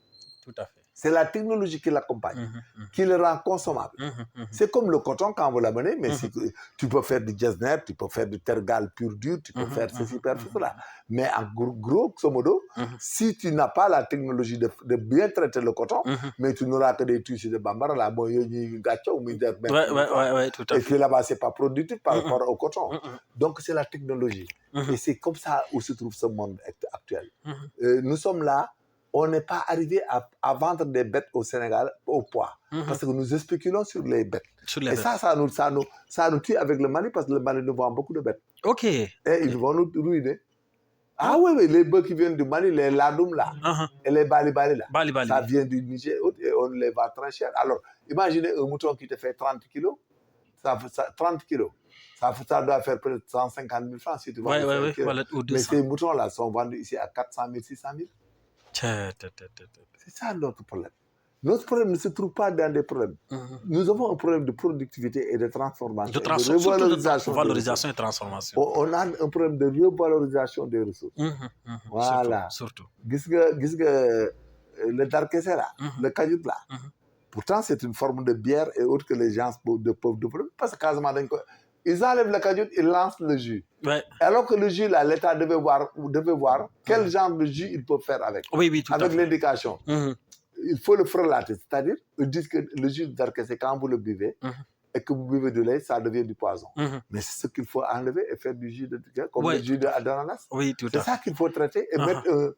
Tout à fait. C'est la technologie qui l'accompagne, qui le rend consommable. C'est comme le coton quand vous l'amenez, mais tu peux faire du Getzner, tu peux faire du tergal pur dur, tu peux faire ceci, faire cela. Mais en grosso modo, si tu n'as pas la technologie de bien traiter le coton, mais tu n'auras que des tissus de bambara, là, bon, tout à fait. Et puis là-bas, ce n'est pas productif par rapport au coton. Donc, c'est la technologie. Et c'est comme ça où se trouve ce monde actuel. Nous sommes là. On n'est pas arrivé à vendre des bêtes au Sénégal au poids. Parce que nous spéculons sur les bêtes. Et ça nous tue avec le Mali parce que le Mali nous vend beaucoup de bêtes. Ok. Et ils vont nous ruiner. Ah oui, les bœufs qui viennent du Mali, les ladoum là, et les bali-bali là, ça vient du Niger et on les vend très cher. Alors, imaginez un mouton qui te fait 30 kilos. 30 kilos. Ça doit faire peut-être 150 000 francs si tu vends. Mais ces moutons-là sont vendus ici à 400 000, 600 000. C'est ça notre problème. Notre problème ne se trouve pas dans des problèmes. Nous avons un problème de productivité et de transformation. De valorisation et transformation. On a un problème de revalorisation des ressources. Voilà. Surtout. Le darkessé là, le caillou là. Pourtant, c'est une forme de bière et autre que les gens peuvent développer. Parce que quasiment ils enlèvent le caillou, ils lancent le jus. Ouais. Alors que le jus, là, l'État devait voir quel genre de jus il peut faire avec. Oui, tout avec l'indication. Il faut le frelater. C'est-à-dire, ils disent que le jus d'arquesé, quand vous le buvez, et que vous buvez du lait, ça devient du poison. Mais c'est ce qu'il faut enlever et faire du jus comme le jus d'ananas. Oui, tout à fait. C'est ça qu'il faut traiter et mettre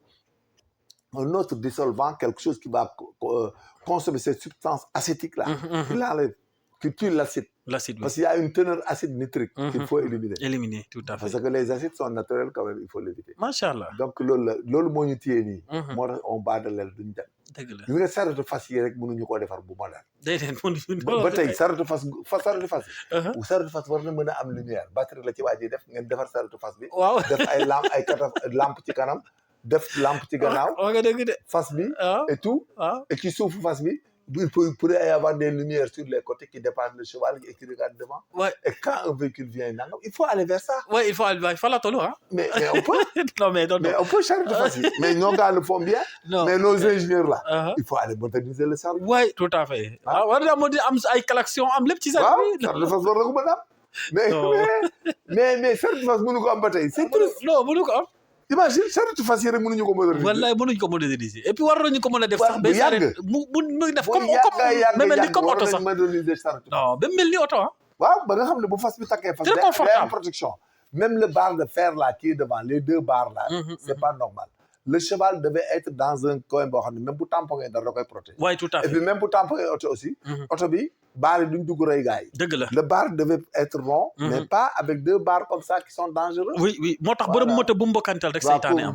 un autre dissolvant, quelque chose qui va consommer cette substance acétique-là. Il enlève, qui tue l'acide. Parce qu'il y a une teneur acide nitrique qu'il faut éliminer. Éliminer, tout à fait. Parce que les acides sont naturels quand même, il faut l'éviter. Machallah. Donc, lolu moo ñu téye nii. moo tax on bat de l'aile duñ dem. dëgg la ñu nga saratu fas yi rek mënuñu koo defar bu moderne. déedéet ba tey saratu fas saratu fas war na mën a am lumière batterie la ci waa ji def ngeen defar saratu fas bi. waaw def ay lampe ci kanam def lampe ci gannaaw. wax nga dëgg de. fas bi et tout. et ci suufu fas bi. Il pourrait y avoir des lumières sur les côtés qui dépassent le cheval et qui regardent devant. Ouais. Et quand un véhicule vient, il faut aller vers ça. Oui, il faut la tolo, hein. Mais on peut. Non, mais on peut charger facile. Mais nos gars le font bien. Non. Mais nos ingénieurs là, il faut aller moderniser le char. Oui, tout à fait. War na mo di am ay klaxon am lépp ci sa bi. Char de face war na ko mën am. Mais char de face mënu ko am ba tey. C'est triste. Non, mënu ko am. Imagine charrette fas yi rek mënuñu ko moderniser. wallaay mënuñu ko moderniser et puis war nañu ko mën a def sax. bu yàgg mu def comme mel ni comme oto sax. non ba mel ni oto ah. waaw ba nga xam ne bu fas bi takkee fas. très confortable am protection. Même le bar de fer là qui est devant les deux barres là. C'est pas normal. Le cheval devait être dans un coin boo xam ne même bu tamponné dara da koy protéger. oui tout à fait et puis même bu tamponné oto aussi. oto bi barres yi duñ dugg rey gars yi. dëgg la le bar devait être rond. mais pas avec deux barres comme ça qui sont dangereux. oui moo tax borom moto bu mbokkantal rek seytaane am.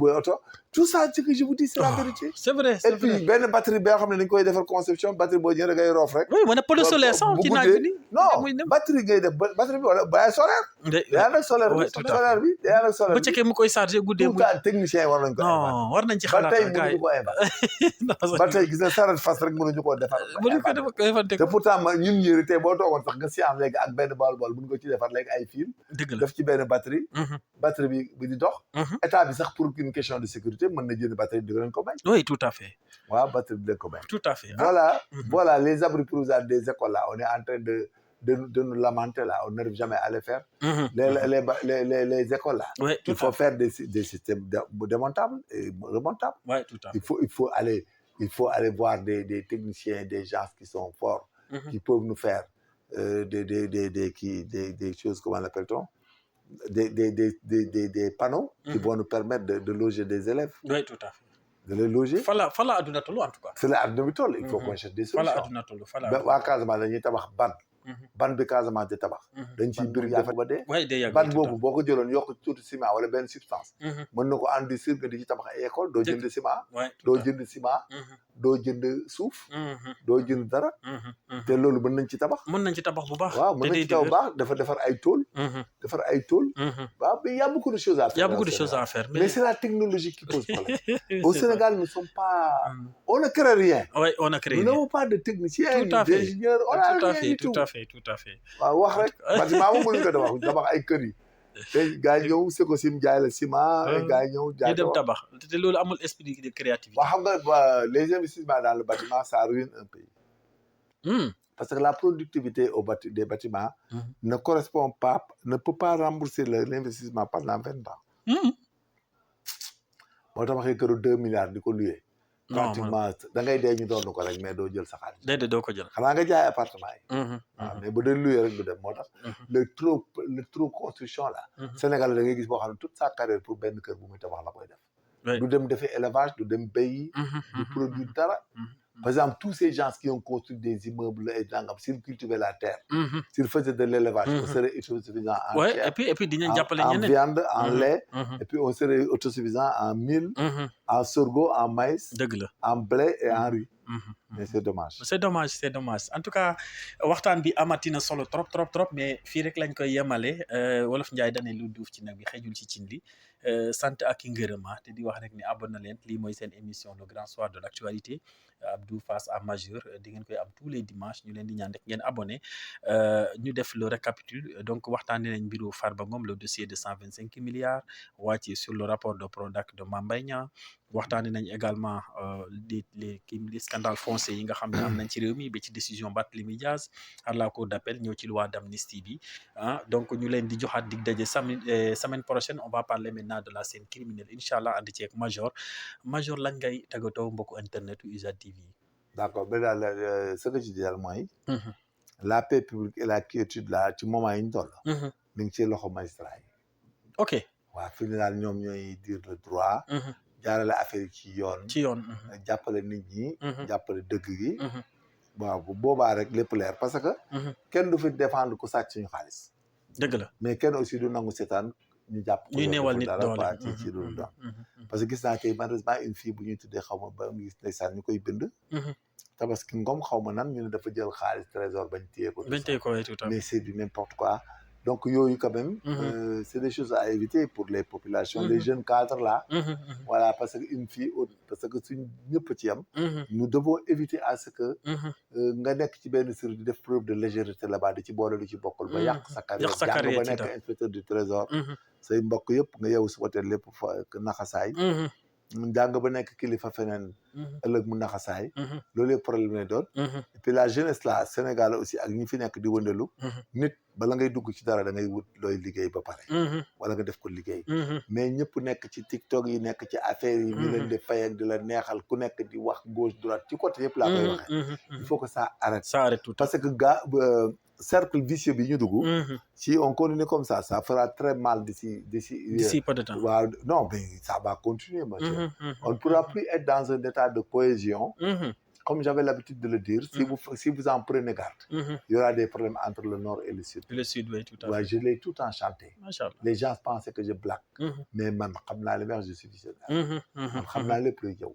tout ça ce que je vous dis c'est la vérité. c'est vrai et puis benn batterie bi nga xam ne dañ koy defar conception batterie boo ñëwee da ngay roof rek. oui mu ne pôle solaire sax ci naaj bi non batterie ngay def batterie bi wala ba solaire. day ànd ak solaire bi solaire bi day ànd ak solaire bi. ba cekkee mu koy chargé guddee tout cas technicien war nañ ko. non war nañ ci xalaat ba tey mënuñu ko inventé. ba tey gis nga saret fas rek mënuñu koo defar. mënuñu ko inventé te pourtant ñun ñëri tey boo toogoon sax nga si am léegi ak benn bool mën ko ci defar léegi ay fil. dëgg la def ci benn batterie. batterie bi di dox. état bi sax pour une question de sécurité mën na jënd batterie di leen ko bañ. oui tout à fait. waaw batterie di leen ko bañ. tout à fait. Voilà les abris provisoires des écoles là on est en train de nous lamenter là on n'arrive jamais à les faire. Les écoles là. oui il faut faire des systèmes démontables et remontables. oui tout à fait. Il faut aller voir des techniciens des gens qui sont forts. qui peuvent nous faire des choses comment l'appelle-t-on des panneaux. qui vont nous permettre de loger des élèves. oui tout à fait. de les loger. fala adduna tollu en tout cas. c'est la adduna bi toll. il faut qu'on cherche des solutions. fala adduna tollu waa Casamance dañuy tabax ban bi Casamance di tabax. dañ ciy bir yàgg ba dee. oui day yàgg ban boobu boo ko jëloon yokk tuuti ciment wala benn substance. mën na ko enrichir nga di ci tabax ay école doo jënd ciment. doo jënd ciment. doo jënd suuf. doo jënd dara. te loolu mën nañ ci tabax. mën nañ ci tabax bu baax. waaw mën nañ ci tabax bu baax dafa defar ay tool. defar ay tool. waaw mais y a beaucoup de choses à faire. y a beaucoup de choses à faire. mais c'est la technologie qui pose problème. Au Sénégal nous ne sommes pas. on ne crée rien. oui on ne crée rien. nous n'avons pas de techniciens. tout à fait d'ingénieurs on a rien du tout. tout à fait tout à fait. waaw wax rek bâtiment moom mënuñ ko tabax ay kër yi. te gars yi ñëw Sococim jaay la ciment. gars yi ñëw jaay ñu dem tabax te loolu amul esprit de créativité. waaw xam nga les investissements dans le bâtiment ça ruine un pays. parce que la productivité des bâtiments. ne correspond pas ne peut pas rembourser l'investissement pendant 20 ans. moo tax waxee këru 2 milliards di ko loué. pratiquement da ngay dee ñu doon ko rek mais doo jël sa xaalis. déedéet doo ko jël. xanaa nga jaay appartement yi. waaw mais bu dee loué rek du dem moo tax. le trop construction là. Sénégal da ngay gis boo xam ne toute sa carrière pour benn kër bu muy tabax la koy def. du dem defi élevage du dem béyi. du produire dara. Par exemple, tous ces gens qui ont construit des immeubles et s'ils cultivaient la terre, s'ils faisaient de l'élevage, on serait autosuffisant en chair, et puis en viande, en lait, et puis on serait autosuffisant en mil, en sorgho, en maïs, en blé et en riz. mais c'est dommage. c'est dommage en tout cas waxtaan bi amatina solo trop mais fii rek lañ koy yemale wolof Njaay dane lu duuf ci nag bi xejul ci cin li sant ak i ngërëma te di wax rek ni abonné leen lii mooy seen émission le grand soir de l'actualité Abdou face à Majeur di ngeen koy am tous les dimanches ñu leen di ñaan rek ngeen abonné ñu def le récapitule donc waxtaanee nañ mbiru Farba Ngom le dossier de 125 milliards wàcc sur le rapport de Prodac de Mame Mbaye Niang waxtaanee nañ également les scandales fonciers yi nga xam ne am nañ ci réew mi ba ci décision Barthélémy Dias à la cour d'appel ñëw ci loi d'amnistie bi donc ñu leen di joxaat dig daje semaine prochaine on va parler maintenant de la scène criminelle incha allah ànd ci ak Major lan ngay tàggatoo mbokku internet u UZAD TV. d'accord mais daal ce que je dis daal mooy. la paix publique et la quiétude là ci moment yi ñu toll. mi ngi ci loxo magistrat yi. ok waaw fi mu ne daal ñoom ñooy dire le droit. jaarale affaire yi ci yoon. jàppale nit ñi. jàppale dëgg gi. waaw bu boobaa rek lépp leer parce que. kenn du fi défendre ku sàcc suñu xaalis. dëgg la mais kenn aussi du nangu seetaan ñu jàpp. ñuy neewal nit doole ci loolu doon. parce que gis naa tey malheureusement une fille bu ñuy tuddee xaw ma ba mu gis ndeysaan ñu koy bind. Tabaski Ngom xaw ma nan ñu ne dafa jël xaalis trésor bañ téye ko. mais c'est du n'importe quoi. donc yooyu quand même c'est des choses à éviter pour les populations les jeunes cadres là voilà parce que une fille parce que suñ ñëpp ci yam nous devons éviter à ce que nga nekk ci benn sur di def preuve de légèreté là-bas di ci boole lu ci bokkul ba yàq sa carrière jàng ba nekk inspecteur du trésor say mbokk yëpp nga yeewu si wote lépp fa naxasaay jàng ba nekk kilifa feneen ëllëg mu naxasaay loolu yëpp problème lay doon et puis la jeunesse là Sénégal aussi ak ñi fi nekk di wëndalu nit bala ngay dugg ci dara da ngay wut looy liggéey ba pare wala nga def ko liggéey mais ñëpp nekk ci TikTok yi nekk ci affaire yi ñu leen di fay ak di la neexal ku nekk di wax gauche droite ci côté yëpp laa koy waxee il faut que ça arrête tout parce que gars cercle vicieux bi ñu dugg si on continue comme ça fera très mal d'ici peu de temps waaw non mais ça va continuer monsieur on ne pourra plus être dans un état de cohésion comme j'avais l'habitude de le dire, si vous en prenez garde, il y aura des problèmes entre le nord et le sud. Le sud, oui, tout à Ouais, fait. je l'ai tout enchanté. Machallah. Les gens pensaient que je blague. Mais man, xam naa li may wax, je suis visionnaire. Man xam naa lépp luy ñëw.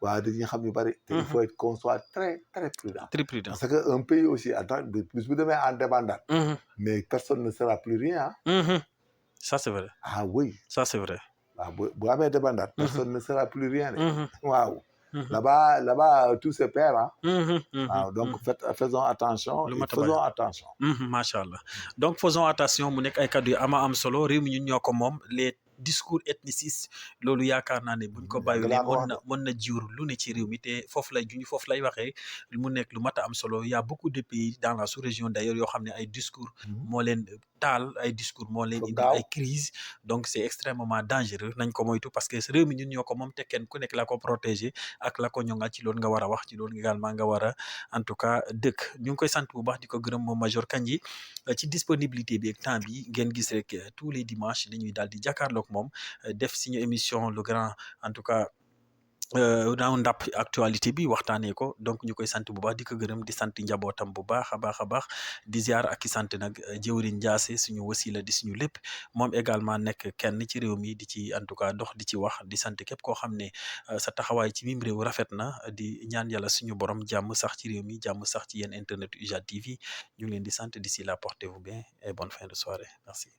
waaw dañuy xam yu bari. te il faut être qu'on soit très très prudent. Très prudent. Parce que un pays aussi attends plus bu demee en débandade. mais personne ne sera plus rien. Ça c'est vrai. Ah oui. Ça c'est vrai. waaw bu amee débandade. personne ne sera plus rien. waaw. Là-bas tout se perd. waaw donc faisons attention. Faisons attention. macha allah donc faisons attention mu nekk ay kaddu yu am solo réew mi ñun ñoo ko moom les discours ethnicistes loolu yaakaar naa ne buñ ko bàyyiwulee mën na jiwur lu ne ci réew mi te foofu lay juñu foofu lay waxee mu nekk lu mat a am solo y a beaucoup de pays dans la sous-région d'ailleurs yoo xam ne ay discours moo leen taal ay discours moo leen indi ay crise donc c'est extrêmement dangereux nañ ko moytu parce que réew mi ñun ñoo ko moom te kenn ku nekk la ko protéger ak la ko ñongal ci loolu nga war a wax ci loolu également nga war a en tout cas dëkk ñu ngi koy sant bu baax di ko gërëm moom Major Kandji ci disponibilité bi ak temps bi ngeen gis rek tous les dimanches dañuy daal di jàkkaarloog moom def suñu émission le grand en tout cas round-up actualité bi waxtaanee ko donc ñu koy sant bu baax di ko gërëm di sant njabootam bu baax a baax di ziar ak ki sant nag jëwriñ Ndiasse suñu wasila di suñu lépp moom également nekk kenn ci réew mi di ci en tout cas dox di ci wax di sant képp koo xam ne sa taxawaay ci mim réew rafet na di ñaan yàlla suñu borom jàmm sax ci réew mi jàmm sax ci yéen internet UJAD TV ñu ngi leen di sant d'ici là portez-vous bien et bonne fin de soirée merci.